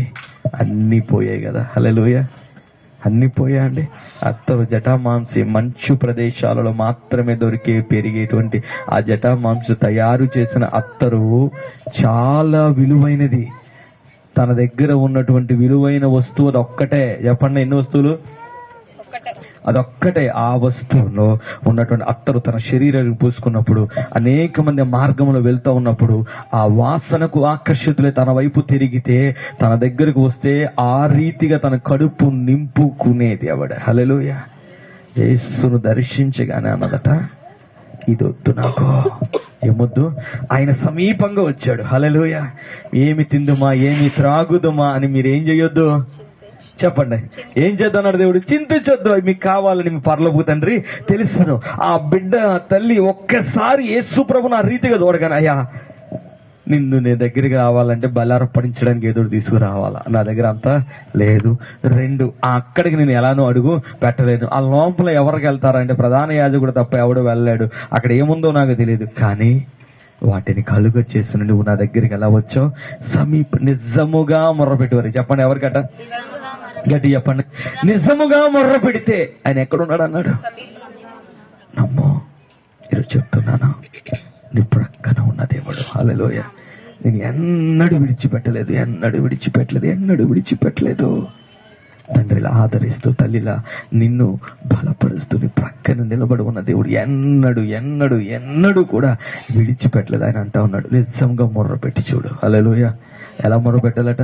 అన్నీ పోయాయి కదా. హల్లెలూయా. అన్నీ పోయా అండి. అత్తరు జటామాంసి మంచు ప్రదేశాలలో మాత్రమే పెరిగేటువంటి ఆ జటామాంసు తయారు చేసిన అత్తరు చాలా విలువైనది. తన దగ్గర ఉన్నటువంటి విలువైన వస్తువు అది ఒక్కటే. చెప్పండి, ఎన్ని వస్తువులు? అదొక్కటే. ఆ వస్తువులో ఉన్నటువంటి అత్తరు తన శరీరానికి పూసుకున్నప్పుడు, అనేక మంది మార్గంలో వెళ్తూ ఉన్నప్పుడు ఆ వాసనకు ఆకర్షితులే తన వైపు తిరిగితే, తన దగ్గరకు వస్తే ఆ రీతిగా తన కడుపు నింపుకునేది ఆవిడ. హల్లెలూయా. యేసును దర్శించగానే అన్నదట, ఇదొద్దు నాకు, ఏమొద్దు. ఆయన సమీపంగా వచ్చాడు. హల్లెలూయా. ఏమి తిందుమా, ఏమి త్రాగుదుమా అని మీరేం చేయొద్దు, చెప్పండి, ఏం చేద్దన్నాడు దేవుడు? చింతించొద్దు, మీకు కావాలని మీ పరలోక తండ్రి తెలుసును. ఆ బిడ్డ తల్లి ఒక్కసారి యేసు ప్రభుని ఆ రీతిగా చూడగానే, అయ్యా నిన్ను నీ దగ్గరికి రావాలంటే బలారపడించడానికి ఎదురు తీసుకురావాలా, నా దగ్గర అంతా లేదు. 2, అక్కడికి నేను ఎలానో అడుగు పెట్టలేదు. ఆ లోపల ఎవరికి వెళ్తారంటే ప్రధాన యాజకుడు తప్ప ఎవడు వెళ్ళాడు. అక్కడ ఏముందో నాకు తెలియదు, కానీ వాటిని కలుగ చేసిన నువ్వు నా దగ్గరికి ఎలా వచ్చావు? నిజముగా మొర్రపెట్టేవారు. చెప్పండి, ఎవరికట? గట్టి చెప్పండి. నిజముగా మొర్ర పెడితే ఆయన ఎక్కడున్నాడు అన్నాడు? నమ్మో, ఈరోజు చెప్తున్నాను, నీ ప్రక్కన ఉన్న దేవుడు. హల్లెలూయా. నేను ఎన్నడూ విడిచిపెట్టలేదు. తండ్రిలా ఆదరిస్తూ, తల్లిలా నిన్ను బలపరుస్తూ నీ ప్రక్కన నిలబడి ఉన్న దేవుడు ఎన్నడూ కూడా విడిచిపెట్టలేదు. ఆయన అంటా ఉన్నాడు, నిజంగా మొర్ర పెట్టి చూడు. హల్లెలూయా. ఎలా మొర్ర పెట్టాలట?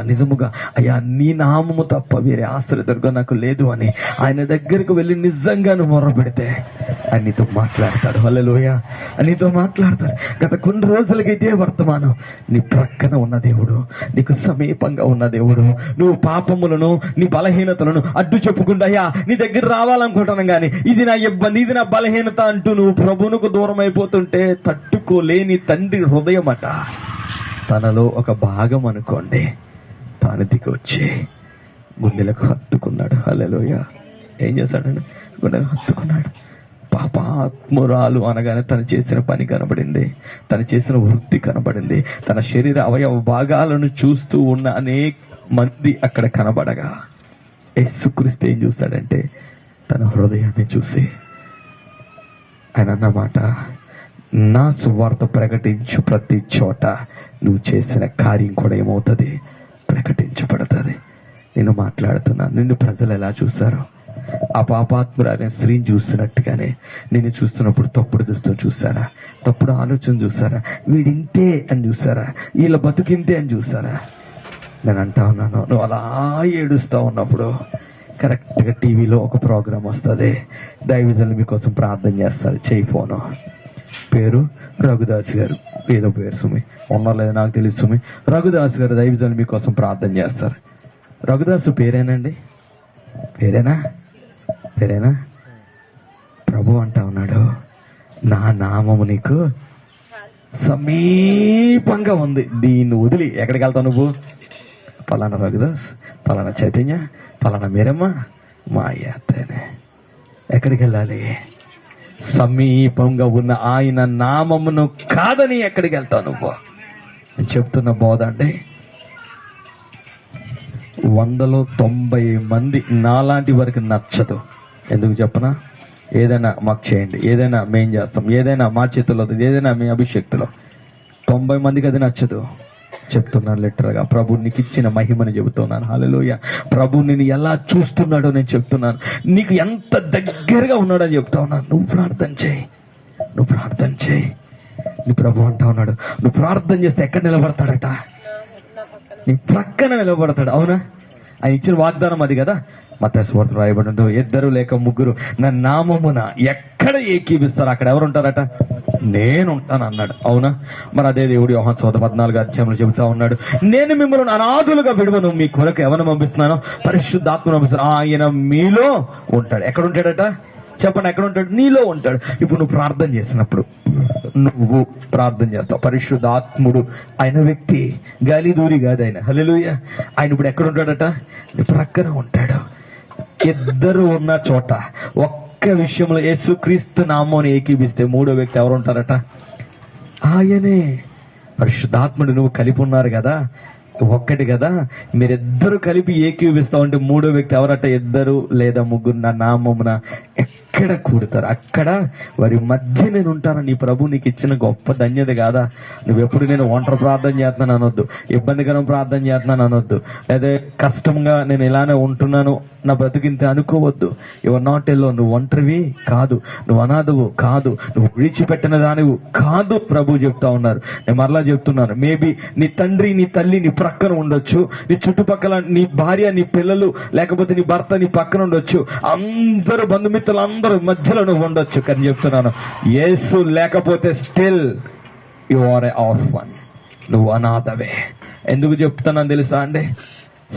నిజముగా, అయ్యా నీ నామము తప్ప వేరే ఆశ్రయదుర్గం నాకు లేదు అని ఆయన దగ్గరకు వెళ్ళి నిజంగా నువ్వు మొర్ర పెడితే ఆయన నీతో మాట్లాడతాడు. హల్లెలూయా. నీతో మాట్లాడతాడు. గత కొన్ని రోజులకి ఇదే వర్తమానం. నీ ప్రక్కన ఉన్న దేవుడు, నీకు సమీపంగా ఉన్న దేవుడు. నువ్వు పాపములను, నీ బలహీనతలను అడ్డు చెప్పుకుంటా, అయ్యా నీ దగ్గర రావాలనుకుంటున్నాను కానీ ఇది నా ఇబ్బంది, ఇది నా బలహీనత అంటూ నువ్వు ప్రభువునకు దూరం అయిపోతుంటే తట్టుకోలేని తండ్రి హృదయం అట. తనలో ఒక భాగం అనుకోండి, తాను దిగి వచ్చి గుండెలకు హత్తుకున్నాడు. హల్లెలూయా. ఏం చేశాడండి? గుండెలకు హత్తుకున్నాడు. పాపాత్మురాలు అనగానే తను చేసిన పని కనబడింది, తను చేసిన వృత్తి కనబడింది. తన శరీర అవయవ భాగాలను చూస్తూ ఉన్న అనేక మంది అక్కడ కనబడగా యేసుక్రీస్తు ఏం చూశాడంటే తన హృదయాన్ని చూసి ఆయన అన్నమాట, నా సువార్త ప్రకటించు ప్రతి చోట నువ్వు చేసిన కార్యం కూడా ఏమవుతుంది? ప్రకటించబడుతుంది. నేను మాట్లాడుతున్నాను, నిన్ను ప్రజలు ఎలా చూశారో ఆ పాపాత్మురాలైన స్త్రీని చూస్తున్నట్టుగానే నిన్ను చూస్తున్నప్పుడు తప్పుడు దృష్టితో చూసారా? తప్పుడు ఆలోచన చూసారా? వీడింతే అని చూసారా? వీళ్ళ బతుకింతే అని చూసారా? నేను అంటా ఉన్నాను, నువ్వు అలా ఏడుస్తూ ఉన్నప్పుడు కరెక్ట్గా టీవీలో ఒక ప్రోగ్రాం వస్తుంది. దైవజనులు మీకోసం ప్రార్థన చేస్తారు. చేయి ఫోను, పేరు రఘుదాస్ గారు, ఏదో పేరు సుమి ఉన్నా లేదా నాకు తెలుసు. సుమి రఘుదాస్ గారు దైవజనులు మీకోసం ప్రార్థన చేస్తారు. రఘుదాసు పేరేనండి? పేరేనా? ప్రభు అంటా ఉన్నాడు, నా నామము నీకు సమీపంగా ఉంది. దీన్ని వదిలి ఎక్కడికి వెళ్తావు నువ్వు? పలానా రఘుదాస్, పలానా చైతన్య, పలానా మీరమ్మ, మా అత్తనే. ఎక్కడికి వెళ్ళాలి? సమీపంగా ఉన్న ఆయన నామమును కాదని ఎక్కడికి వెళ్తావు నువ్వు? నేను చెప్తున్న బోధ అంటే 100లో 90 మంది నాలాంటి వరకు నచ్చదు. ఎందుకు చెప్పనా? ఏదైనా మాకు చేయండి, ఏదైనా మేం చేస్తాం, ఏదైనా మా చేతుల్లో, ఏదైనా మీ అభిషక్తిలో 90 మందికి అది నచ్చదు. చెప్తున్నాను లిటరల్గా, ప్రభు నీకు ఇచ్చిన మహిమని చెబుతున్నాను. హల్లెలూయా. ప్రభు నిన్ను ఎలా చూస్తున్నాడో నేను చెప్తున్నాను. నీకు ఎంత దగ్గరగా ఉన్నాడని చెప్తా ఉన్నాను. నువ్వు ప్రార్థన చేయి. నీ ప్రభు అంటా ఉన్నాడు, నువ్వు ప్రార్థన చేస్తే ఎక్కడ నిలబడతాడట? నీ ప్రక్కన నిలబడతాడు. అవునా? ఆయన ఇచ్చిన వాగ్దానం అది కదా. మత్తయి సువార్తలో రాయబడిందో, 2 లేక 3 నా నామమున ఎక్కడ ఏకీవిస్తారో అక్కడ ఎవరు ఉంటారట? నేను ఉంటాను అన్నాడు. అవునా? మరి అదే దేవుడు యోహాను సువార్త 14వ అధ్యాయంలో చెబుతా ఉన్నాడు, నేను మిమ్మల్ని అనాథులుగా విడువను, మీ కొరకు ఎవరిని పంపిస్తున్నాను? పరిశుద్ధాత్మను పంపిస్తాను, ఆయన మీలో ఉంటాడు. ఎక్కడ ఉంటాడట? చెప్పండి, ఎక్కడ ఉంటాడు? నీలో ఉంటాడు. ఇప్పుడు నువ్వు ప్రార్థన చేసినప్పుడు నువ్వు ప్రార్థన చేస్తావు, పరిశుద్ధాత్ముడు ఆయన వ్యక్తి, గాలి దూరి కాదు ఆయన. హల్లెలూయా. ఆయన ఇప్పుడు ఎక్కడ ఉంటాడట? నీ ప్రక్కన ఉంటాడు. 2 ఉన్న చోట ఒక్క విషయంలో యేసుక్రీస్తు నామాన్ని ఏకీపిస్తే 3వ వ్యక్తి ఎవరు ఉంటారట? ఆయనే. పరిశుద్ధాత్ముడు నువ్వు కలిపి ఉన్నారు కదా, ఒక్కటి కదా, మీరిద్దరు కలిపి ఏకీపిస్తా ఉంటే 3వ వ్యక్తి ఎవరట? 2 లేదా 3 నా నామమున ఎక్కడ కూడతారు అక్కడ వారి మధ్య నేను ఉంటాను. నీ ప్రభు నీకు ఇచ్చిన గొప్ప ధన్యత కాదా? నువ్వెప్పుడు నేను ఒంటరి ప్రార్థన చేస్తున్నాను అనొద్దు, ఇబ్బందికరం ప్రార్థన చేస్తున్నాను అనొద్దు, లేదా కష్టంగా నేను ఇలానే ఉంటున్నాను నా బ్రతికింతే అనుకోవద్దు. Your not yellow. నువ్వు ఒంటరివి కాదు, నువ్వు అనాథవు కాదు, నువ్వు విడిచిపెట్టిన దానివు కాదు. ప్రభు చెప్తా ఉన్నారు. నేను మరలా చెప్తున్నాను, మేబీ నీ తండ్రి నీ తల్లి నీ ప్రక్కన ఉండొచ్చు, నీ చుట్టుపక్కల నీ భార్య నీ పిల్లలు లేకపోతే నీ భర్త నీ పక్కన ఉండొచ్చు, అందరూ బంధుమిత్రులు అందరూ మధ్యలో నువ్వు ఉండొచ్చు. కానీ చెప్తున్నాను, యేసు లేకపోతే still you are a orphan. నువ్వు అనాథవే. ఎందుకు చెప్తున్నాను తెలుసా అండి?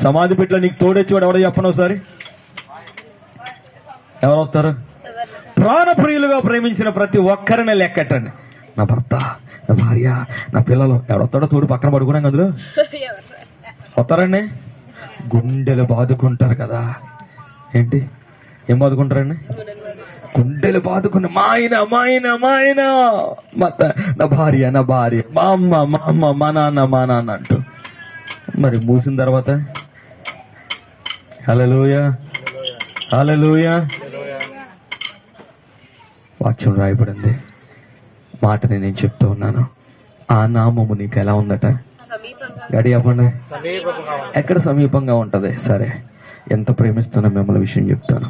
సమాధి పెట్టులో నీకు తోడొచ్చేవాడు ఎవడో చెప్పను ఒకసారి. ఎవరు వస్తారు? ప్రాణప్రియులుగా ప్రేమించిన ప్రతి ఒక్కరిని లెక్కట్టండి. నా భర్త, నా భార్య, నా పిల్లలు. ఎవడొస్తాడో తోడు పక్కన పడుకున్నాం అందులో వస్తారండి. గుండెలు బాదుకుంటారు కదా. ఏంటి ఏం బాదుకుంటారండి? గుండెలు బాదుకుని మా ఆయన మా ఆయన మా ఆయన, నా భార్య నా భార్య, మా అమ్మ మా అమ్మ, మా నాన్న అంటూ. మరి మూసిన తర్వాత హల్లెలూయా హల్లెలూయా వాక్యం రాయబడింది. మాటని నేను చెప్తూ ఉన్నాను. ఆ నామము నీకు ఎలా ఉందట? గడి చెప్పండి. ఎక్కడ సమీపంగా ఉంటది? సరే, ఎంత ప్రేమిస్తున్నా మిమ్మల్ని విషయం చెప్తాను.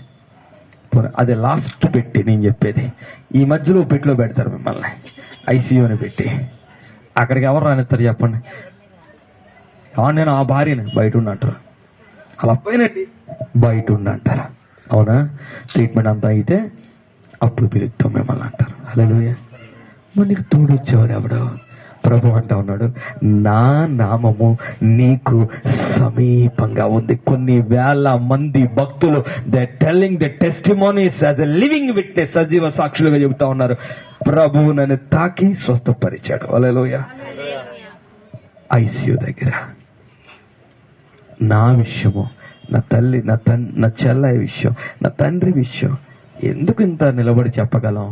అది లాస్ట్ పెట్టి నేను చెప్పేది. ఈ మధ్యలో పెట్టిలో పెడతారు మిమ్మల్ని, ఐసీయూని పెట్టి. అక్కడికి ఎవరు రానిస్తారు చెప్పండి? నేను ఆ భార్యని బయట ఉన్నంటారు. అలా పోయినట్టు బయట ఉండంటారు. అవునా? ట్రీట్మెంట్ అంతా అయితే అప్పుడు పిలుస్తాం మిమ్మల్ని అంటారు. హల్లెలూయా. మరి నీకు తోడొచ్చేవారు ఎవడో? ప్రభు అంటా ఉన్నాడు, నా నామము నీకు సమీపంగా ఉంది. కొన్ని వేల మంది భక్తులు they telling the testimonies as a living witness, సజీవ సాక్షులుగా చెబుతా ఉన్నారు. ప్రభువు నన్ను తాకి స్వస్థపరిచాడు. హల్లెలూయా. ఐసీయూ దగ్గర నా విషయము, నా తల్లి, నా చెల్లె విషయం, నా తండ్రి విషయం ఎందుకు ఇంత నిలబడి చెప్పగలం?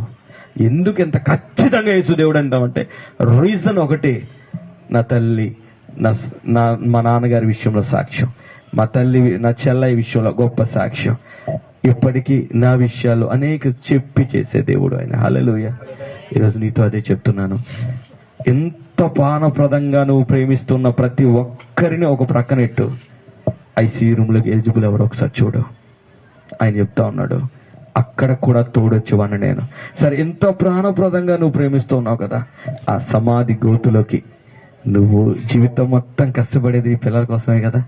ఎందుకు ఇంత ఖచ్చితంగా యేసుదేవుడు అంటామంటే రీజన్ ఒకటి, నా తల్లి, మా నాన్నగారి విషయంలో సాక్ష్యం, మా తల్లి నా చెల్లె విషయంలో గొప్ప సాక్ష్యం, ఇప్పటికీ నా విషయాలు అనేక చెప్పి చేసే దేవుడు ఆయన. హల్లెలూయా. ఈరోజు నీతో అదే చెప్తున్నాను. ఎంత పానప్రదంగా నువ్వు ప్రేమిస్తున్న ప్రతి ఒక్కరిని ఒక ప్రక్కనెట్టు. ఐసీయూ రూమ్లోకి ఎలిజిబుల్ ఎవరో ఒకసారి చూడు. ఆయన చెప్తా ఉన్నాడు, అక్కడ కూడా తోడొచ్చేవాడిని నేను. సరే, ఎంతో ప్రాణప్రదంగా నువ్వు ప్రేమిస్తూ ఉన్నావు కదా, ఆ సమాధి గోతులోకి నువ్వు జీవితం మొత్తం కష్టపడేది నీ పిల్లల కోసమే కదా.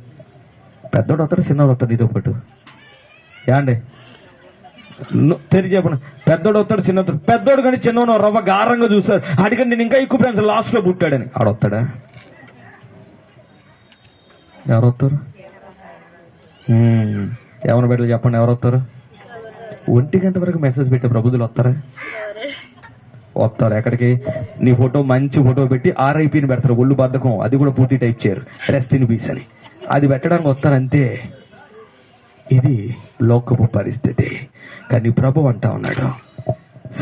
పెద్దోడు వస్తాడు, చిన్నోడు వస్తాడు నీతో పాటు. యాండి తెరి చెప్పండి. పెద్దోడు వస్తాడు, చిన్నోడు. పెద్దోడు కానీ చిన్నోడు రవ్వ గారంగా చూస్తారు. అడిగండి నేను ఇంకా ఎక్కువ ఫ్రెండ్స్ లాస్ట్ లో పుట్టాడని. ఆడొస్తాడా? ఎవరు వస్తారు? ఏమన్నా పెట్టాలి చెప్పండి. ఎవరు వస్తారు? 1 గంట వరకు మెసేజ్ పెట్టే ప్రబుద్ధులు వస్తారా? వస్తారు. ఎక్కడికి? నీ ఫోటో మంచి ఫోటో పెట్టి RIPని పెడతారు. ఒళ్ళు బద్ధకం, అది కూడా పూర్తి టైప్ చేయరు, రెస్ట్ ఇన్ పీస్ అని. అది పెట్టడానికి వస్తారు అంతే. ఇది లోకపు పరిస్థితి. కానీ ప్రభు అంటా ఉన్నాడు,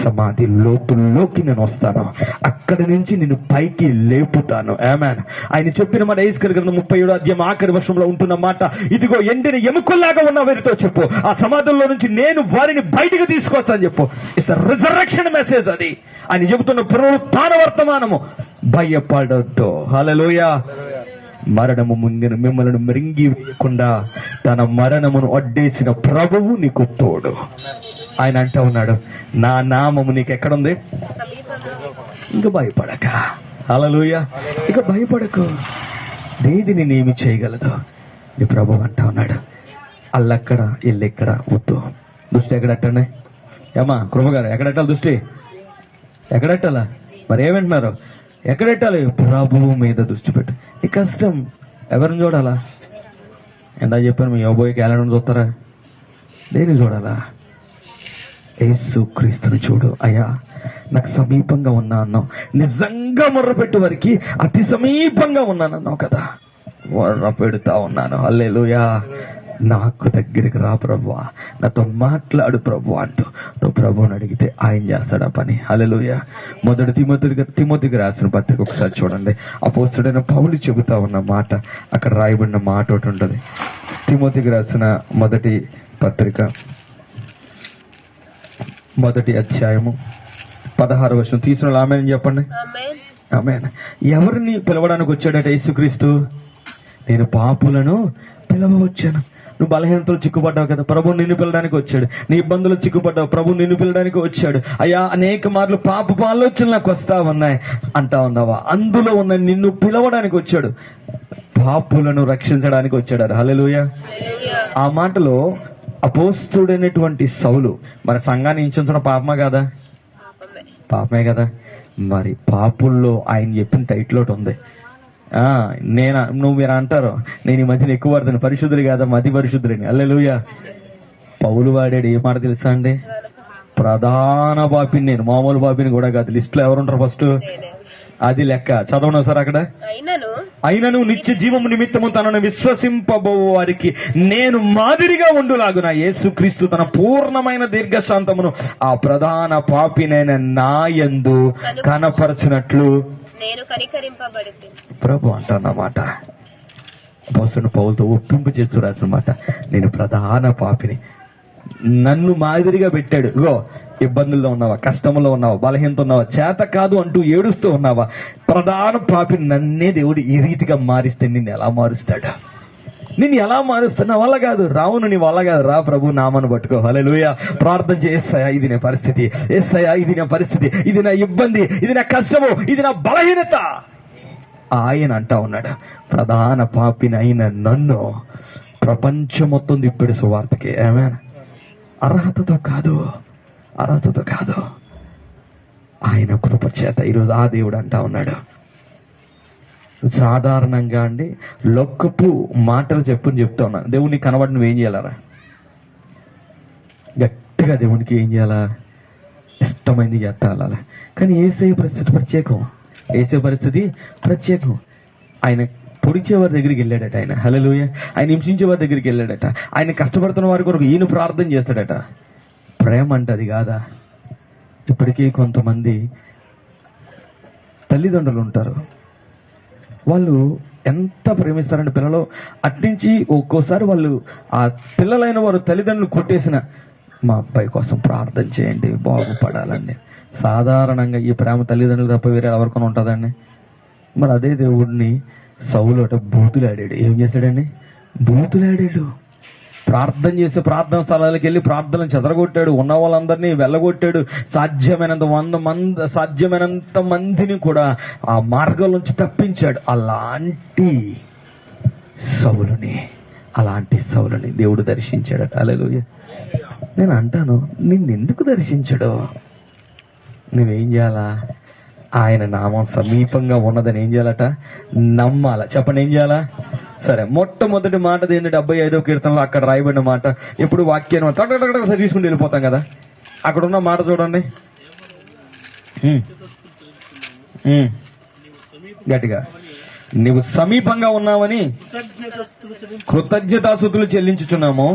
సమాధి లోతుల్లోకి నేను వస్తాను, అక్కడి నుంచి నేను పైకి లేపుతాను. ఆమేన్. ఆయన చెప్పిన మాట యెషయా గ్రంథం 37వ అధ్యాయం ఆఖరి వర్షంలో ఉంటున్న మాట, ఇదిగో ఎండిన ఎముకల్లాగా ఉన్న వారితో చెప్పు, ఆ సమాధుల్లో నుంచి నేను వారిని బయటకు తీసుకొస్తాను చెప్పు. It's resurrection message. అది ఆయన చెబుతున్న పునరుత్థాన వర్తమానము. భయపడొద్దు. హల్లెలూయా. మరణము ముంగిన మిమ్మల్ని మృంగి వేయకుండా తన మరణమును అడ్డేసిన ప్రభువు నీకు తోడు. ఆయన అంటా ఉన్నాడు, నా నామము నీకు ఎక్కడుంది? ఇంక భయపడక. హల్లెలూయా. ఇక భయపడకు. దేది నేనేమి చేయగలదు? నీ ప్రభు అంటా ఉన్నాడు, అల్లెక్కడ ఇల్లెక్కడ వద్దు. దృష్టి ఎక్కడెట్టండి? ఏమా కృపగారు, ఎక్కడెట్టాలి దృష్టి? ఎక్కడెట్టాలా? మరి ఏమంటున్నారు? ఎక్కడెట్టాలి? ప్రభువు మీద దృష్టి పెట్టు. ఈ కష్టం ఎవరిని చూడాలా? ఎందా చెప్పాను, మీ యోబోయ్ క్యాలెండర్ చూస్తారా? దేన్ని చూడాలా? యేసు క్రీస్తుని చూడు. అయ్యా నాకు సమీపంగా ఉన్నా అన్నావు. నిజంగా మొర్రపెట్టు వారికి అతి సమీపంగా ఉన్నానన్నావు కదా. మొర్ర పెడుతా ఉన్నాను. హల్లెలూయా. నాకు దగ్గరికి రా ప్రభువా, నాతో మాట్లాడు ప్రభు అంటూ నువ్వు ప్రభువుని అడిగితే ఆయన చేస్తాడు ఆ పని. హల్లెలూయా. మొదటి తిమోతికి రాసిన పత్రిక ఒకసారి చూడండి. అపోస్తలుడైన పౌలు చెబుతా ఉన్న మాట, అక్కడ రాయబడిన మాట ఒకటి ఉంటుంది. తిమోతికి రాసిన మొదటి పత్రిక 1వ అధ్యాయము 16వ వచనం. తీసుకున్న ఆమేన్ చెప్పండి. ఆమేన్. ఎవరిని పిలవడానికి వచ్చాడట యేసుక్రీస్తు? నేను పాపులను పిలవ వచ్చాను. నువ్వు బలహీనతలు చిక్కుపడ్డావు కదా, ప్రభు నిన్ను పిలవడానికి వచ్చాడు. నీ ఇబ్బందులు చిక్కుపడ్డావు, ప్రభు నిన్ను పిలవడానికి వచ్చాడు. అయ్యా అనేక మార్లు పాపపు ఆలోచనలు నాకు వస్తా ఉన్నాయి అంటా ఉన్నావా? అందులో ఉన్న నిన్ను పిలవడానికి వచ్చాడు, పాపులను రక్షించడానికి వచ్చాడు. హల్లెలూయా. ఆ మాటలో అపోస్తుడైనటువంటి సౌలు మన సంఘాన్ని హింసించడం పాపమా కాదా? పాపమే కదా. మరి పాపుల్లో ఆయన చెప్పిన టైటిల్ ఒకటి ఉంది, మీరు అంటారు, నేను ఈ మధ్యన ఎక్కువ వాడుతాను, పరిశుద్ధులు కాదమ్మా, అతి పరిశుద్ధులని. హల్లెలూయా. పౌలు వాడాడు ఏ మాట తెలుసా అండి? ప్రధాన పాపిని నేను, మామూలు పాపిని కూడా కాదు. లిస్ట్ లో ఎవరుంటారు ఫస్ట్? అది లెక్క. చదవను సార్ అక్కడ. అయినను నిత్య జీవము నిమిత్తము తనను విశ్వసింపబో వారికి నేను మాదిరిగా ఉండులాగున యేసుక్రీస్తు తన పూర్ణమైన దీర్ఘశాంతమును ఆ ప్రధాన పాపినైన నా యందు కనపరచినట్లు నేను కనికరింపబడింది. ప్రభు అంటున్నమాట. అపోస్తలుడు పౌలుతో ఒప్పింపు చేస్తూ రాసినమాట, నేను ప్రధాన పాపిని, నన్ను మాదిరిగా పెట్టాడు. ఇగో ఇబ్బందుల్లో ఉన్నావా, కష్టంలో ఉన్నావా, బలహీనత ఉన్నావా, చేత కాదు అంటూ ఏడుస్తూ ఉన్నావా, ప్రధాన పాపిని నన్నే దేవుడు ఈ రీతిగా మారిస్తే నిన్ను ఎలా మారుస్తాడా? నిన్ను ఎలా మారుస్తా? నా వల్ల కాదు. రావును, నీ వల్ల కాదు. రా ప్రభు నామను పట్టుకో. హల్లెలూయా. ప్రార్థన చేస్తాయా, ఇది నా పరిస్థితి, ఏస్తాయా ఇది నా పరిస్థితి, ఇది నా ఇబ్బంది, ఇది నా కష్టము, ఇది నా బలహీనత. ఆయన అంటా ఉన్నాడు, ప్రధాన పాపిని అయిన నన్ను ప్రపంచం మొత్తం తిప్పాడు సువార్తకి. ఆమేన్. అర్హతతో కాదు, అర్హతతో కాదు, ఆయన కృప చేత. ఈరోజు ఆ దేవుడు అంటా ఉన్నాడు. సాధారణంగా అండి లొక్కపు మాటలు చెప్తా ఉన్నాను. దేవుడిని కనబడి నువ్వేం చేయాలరా? గట్టిగా దేవునికి ఏం చేయాలా? ఇష్టమైంది చేస్తాల. కానీ యేసయ్య పరిస్థితి ప్రత్యేకం. యేసయ్య పరిస్థితి ప్రత్యేకం. ఆయన పొడిచేవారి దగ్గరికి వెళ్ళాడట. ఆయన హల్లెలూయా. ఆయన హింసించేవారి దగ్గరికి వెళ్ళాడట. ఆయన కష్టపడుతున్న వారి కొరకు ఈయన ప్రార్థన చేస్తాడట. ప్రేమ అంటే అది కాదా? ఇప్పటికీ కొంతమంది తల్లిదండ్రులు ఉంటారు, వాళ్ళు ఎంత ప్రేమిస్తారంటే పిల్లలు, అట్నుంచి ఒక్కోసారి వాళ్ళు ఆ పిల్లలైన వారు తల్లిదండ్రులు కొట్టేసిన, మా అబ్బాయి కోసం ప్రార్థన చేయండి బాగుపడాలండి. సాధారణంగా ఈ ప్రేమ తల్లిదండ్రులు తప్ప వేరే ఎవరికొని ఉంటుందండి? మరి అదే దేవుడిని సౌలు బూతులాడాడు. ఏం చేశాడండి? బూతులాడాడు. ప్రార్థన చేసి ప్రార్థన స్థలాలకు వెళ్ళి ప్రార్థనలు చెదరగొట్టాడు. ఉన్న వాళ్ళందరినీ వెళ్ళగొట్టాడు. సాధ్యమైనంత మందిని కూడా ఆ మార్గం నుంచి తప్పించాడు. అలాంటి సౌలుని దేవుడు దర్శించాడట. హల్లెలూయా. నేను అంటాను, నిన్నెందుకు దర్శించాడో? నువ్వేం చేయాలా? ఆయన నామం సమీపంగా ఉన్నదని ఏం చేయాలట? నమ్మాల. చెప్పండి, ఏం చేయాలా? సరే, మొట్టమొదటి మాట ఏంటంటే 75వ కీర్తనలో అక్కడ రాయబడిన మాట. ఎప్పుడు వాక్యాన్ని టక్ తీసుకుని వెళ్ళిపోతాం కదా, అక్కడ ఉన్న మాట చూడండి గట్టిగా. నువ్వు సమీపంగా ఉన్నావని కృతజ్ఞతాస్తుతులు చెల్లించుచున్నాము.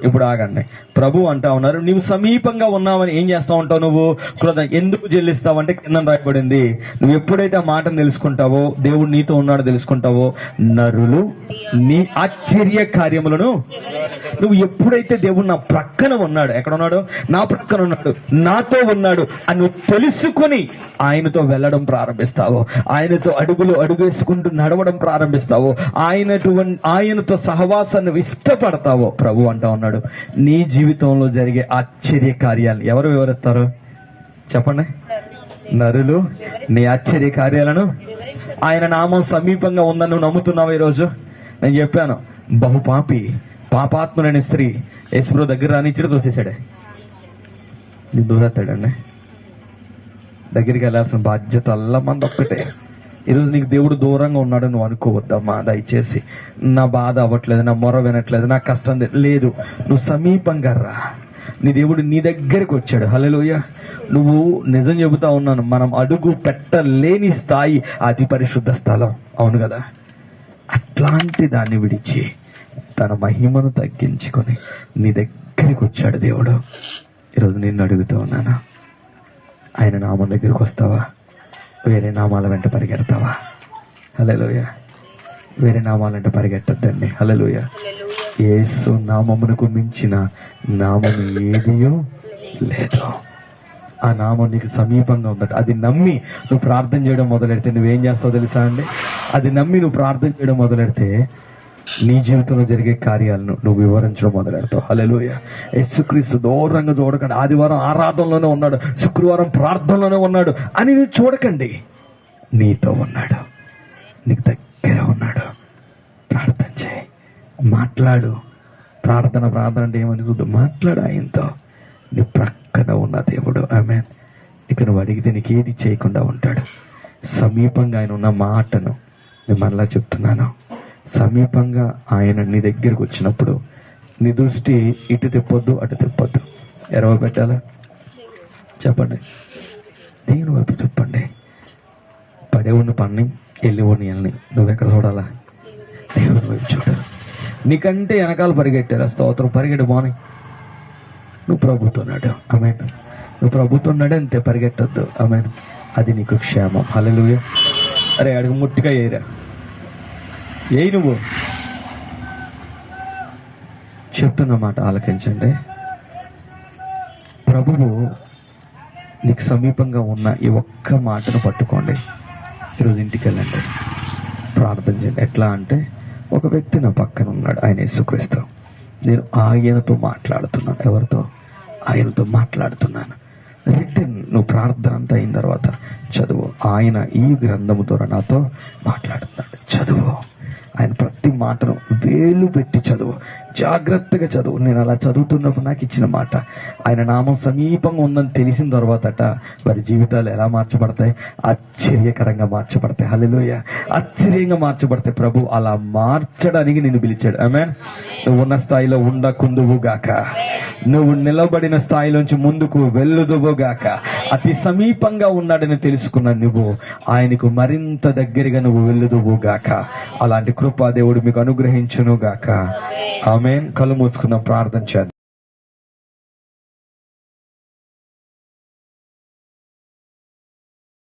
ఇప్పుడు ఆగండి. ప్రభు అంటా ఉన్నారు, నువ్వు సమీపంగా ఉన్నావని ఏం చేస్తా ఉంటావు? నువ్వు ఎందుకు చెల్లిస్తావు అంటే కింద రాయబడింది, నువ్వు ఎప్పుడైతే ఆ మాటను తెలుసుకుంటావో, దేవుడు నీతో ఉన్నాడు తెలుసుకుంటావో, నరులు నీ ఆశ్చర్య కార్యములను నువ్వు ఎప్పుడైతే దేవుడు నా ప్రక్కన ఉన్నాడు, ఎక్కడ ఉన్నాడు? నా ప్రక్కన ఉన్నాడు, నాతో ఉన్నాడు అని నువ్వు తెలుసుకొని ఆయనతో వెళ్ళడం ప్రారంభిస్తావు, ఆయనతో అడుగేసుకుంటూ నడవడం ప్రారంభిస్తావు, ఆయనతో సహవాసాన్ని ఇష్టపడతావో, ప్రభు అంటా ఉన్నాడు, నీ జీవితంలో జరిగే ఆశ్చర్య కార్యాలు ఎవరు వివరిస్తారు? చెప్పండి. నరులు నీ ఆశ్చర్య కార్యాలను. ఆయన నామం సమీపంగా ఉందని నువ్వు నమ్ముతున్నావు? ఈరోజు నేను చెప్పాను, పాపాత్ములైన స్త్రీ యేసు దగ్గర రానిచ్చి తోసేశాడే. నేను దూరెత్తాడండి. దగ్గరికి వెళ్ళాల్సిన బాధ్యత అల్ల మంది ఒక్కటే. ఈరోజు నీకు దేవుడు దూరంగా ఉన్నాడు నువ్వు అనుకోవద్దమ్మా. దయచేసి నా బాధ అవ్వట్లేదు, నా మొర వినట్లేదు, నా కష్టం లేదు, నువ్వు సమీపంగా రా. నీ దేవుడు నీ దగ్గరికి వచ్చాడు. హల్లెలూయా. నువ్వు నిజం చెబుతా ఉన్నాను, మనం అడుగు పెట్టలేని స్థాయి అతి పరిశుద్ధ స్థలం. అవును కదా? అట్లాంటి దాన్ని విడిచి తన మహిమను తగ్గించుకొని నీ దగ్గరికి వచ్చాడు దేవుడు. ఈరోజు నిన్ను అడుగుతూ ఉన్నాను, ఆయన నామం దగ్గరికి వస్తావా? వేరే నామాల వెంట పరిగెడతావా? హల్లెలూయా. వేరే నామాలంటే పరిగెట్టద్దండి. హల్లెలూయా. యేసు నామమునకు మించిన నామం ఏదియో లేదు. ఆ నామం నీకు సమీపంగా ఉందట. అది నమ్మి నువ్వు ప్రార్థన చేయడం మొదలెడితే నువ్వేం చేస్తావు తెలుసా అండి? అది నమ్మి నువ్వు ప్రార్థన చేయడం మొదలెడితే నీ జీవితంలో జరిగే కార్యాలను నువ్వు వివరించడం మొదలెడతావు. హల్లెలూయా. యేసుక్రీస్తు దూరంగా చూడకండి. ఆదివారం ఆరాధనలోనే ఉన్నాడు, శుక్రవారం ప్రార్థనలోనే ఉన్నాడు అని నువ్వు చూడకండి. నీతో ఉన్నాడు, నీకు దగ్గర ఉన్నాడు. ప్రార్థన చేయి, మాట్లాడు. ప్రార్థన అంటే ఏమని చూద్దాం. మాట్లాడు ఆయనతో. నీ ప్రక్కన ఉన్న దేవుడు. ఆమేన్. ఇక నువ్వు అడిగితే నీకు ఏది చేయకుండా ఉంటాడు. సమీపంగా ఆయన ఉన్న మాటను నేను మరలా చెప్తున్నాను. సమీపంగా ఆయన నీ దగ్గరకు వచ్చినప్పుడు నీ దృష్టి ఇటు తిప్పొద్దు, అటు తిప్పొద్దు. ఎరవ పెట్టాలా? చెప్పండి. దేవుని వైపు చెప్పండి. పడేవుని పని, వెళ్ళిపోని వెళ్ళని, నువ్వెక్కడ చూడాలా? దేవుని వైపు చూడాలి. నీకంటే వెనకాల పరిగెట్టారా? స్తోత్రం, పరిగెట్టు బాని. నువ్వు ప్రభుతున్నాడు, ఆమేన్. నువ్వు ప్రభుతున్నాడు అంతే, పరిగెట్టొద్దు, ఆమేన్. అది నీకు క్షేమం. హల్లెలూయా. అరే అడుగు ముట్టిగా ఏరా, ఏయి. నువ్వు చెప్తున్న మాట ఆలకించండి. ప్రభువు నీకు సమీపంగా ఉన్న ఈ ఒక్క మాటను పట్టుకోండి. ఈరోజు ఇంటికి వెళ్ళండి, ప్రార్థన చేయండి. ఎట్లా అంటే, ఒక వ్యక్తి నా పక్కన ఉన్నాడు, ఆయన యేసుక్రీస్తు. నేను ఆయనతో మాట్లాడుతున్నాను. ఎవరితో? ఆయనతో మాట్లాడుతున్నాను. రిటర్న్ నువ్వు ప్రార్థన అంతా అయిన తర్వాత చదువు. ఆయన ఈ గ్రంథము ద్వారా నాతో మాట్లాడుతున్నాడు. చదువు. ఆయన ప్రతి మాటను వేలు పెట్టి చదువు, జాగ్రత్తగా చదువు. నేను అలా చదువుతున్నప్పుడు నాకు ఇచ్చిన మాట, ఆయన నామం సమీపంగా ఉందని తెలిసిన తర్వాతట వారి జీవితాలు ఎలా మార్చబడతాయి? ఆశ్చర్యకరంగా మార్చబడతాయి. హల్లెలూయా. ఆశ్చర్యంగా మార్చబడతాయి. ప్రభు అలా మార్చడానికి నిన్ను పిలిచాడు. ఆమేన్. నువ్వు ఉన్న స్థాయిలో ఉండకుందువుగాక, నువ్వు నిలబడిన స్థాయిలోంచి ముందుకు వెళ్ళుదువుగాక. అతి సమీపంగా ఉన్నాడని తెలుసుకున్న నువ్వు ఆయనకు మరింత దగ్గరగా నువ్వు వెళ్ళుదువుగాక. అలాంటి కృపా దేవుడు మీకు అనుగ్రహించును గాక. ఆమేన్. కళ్ళు మూసుకుందాం, ప్రార్థన చేద్దాం.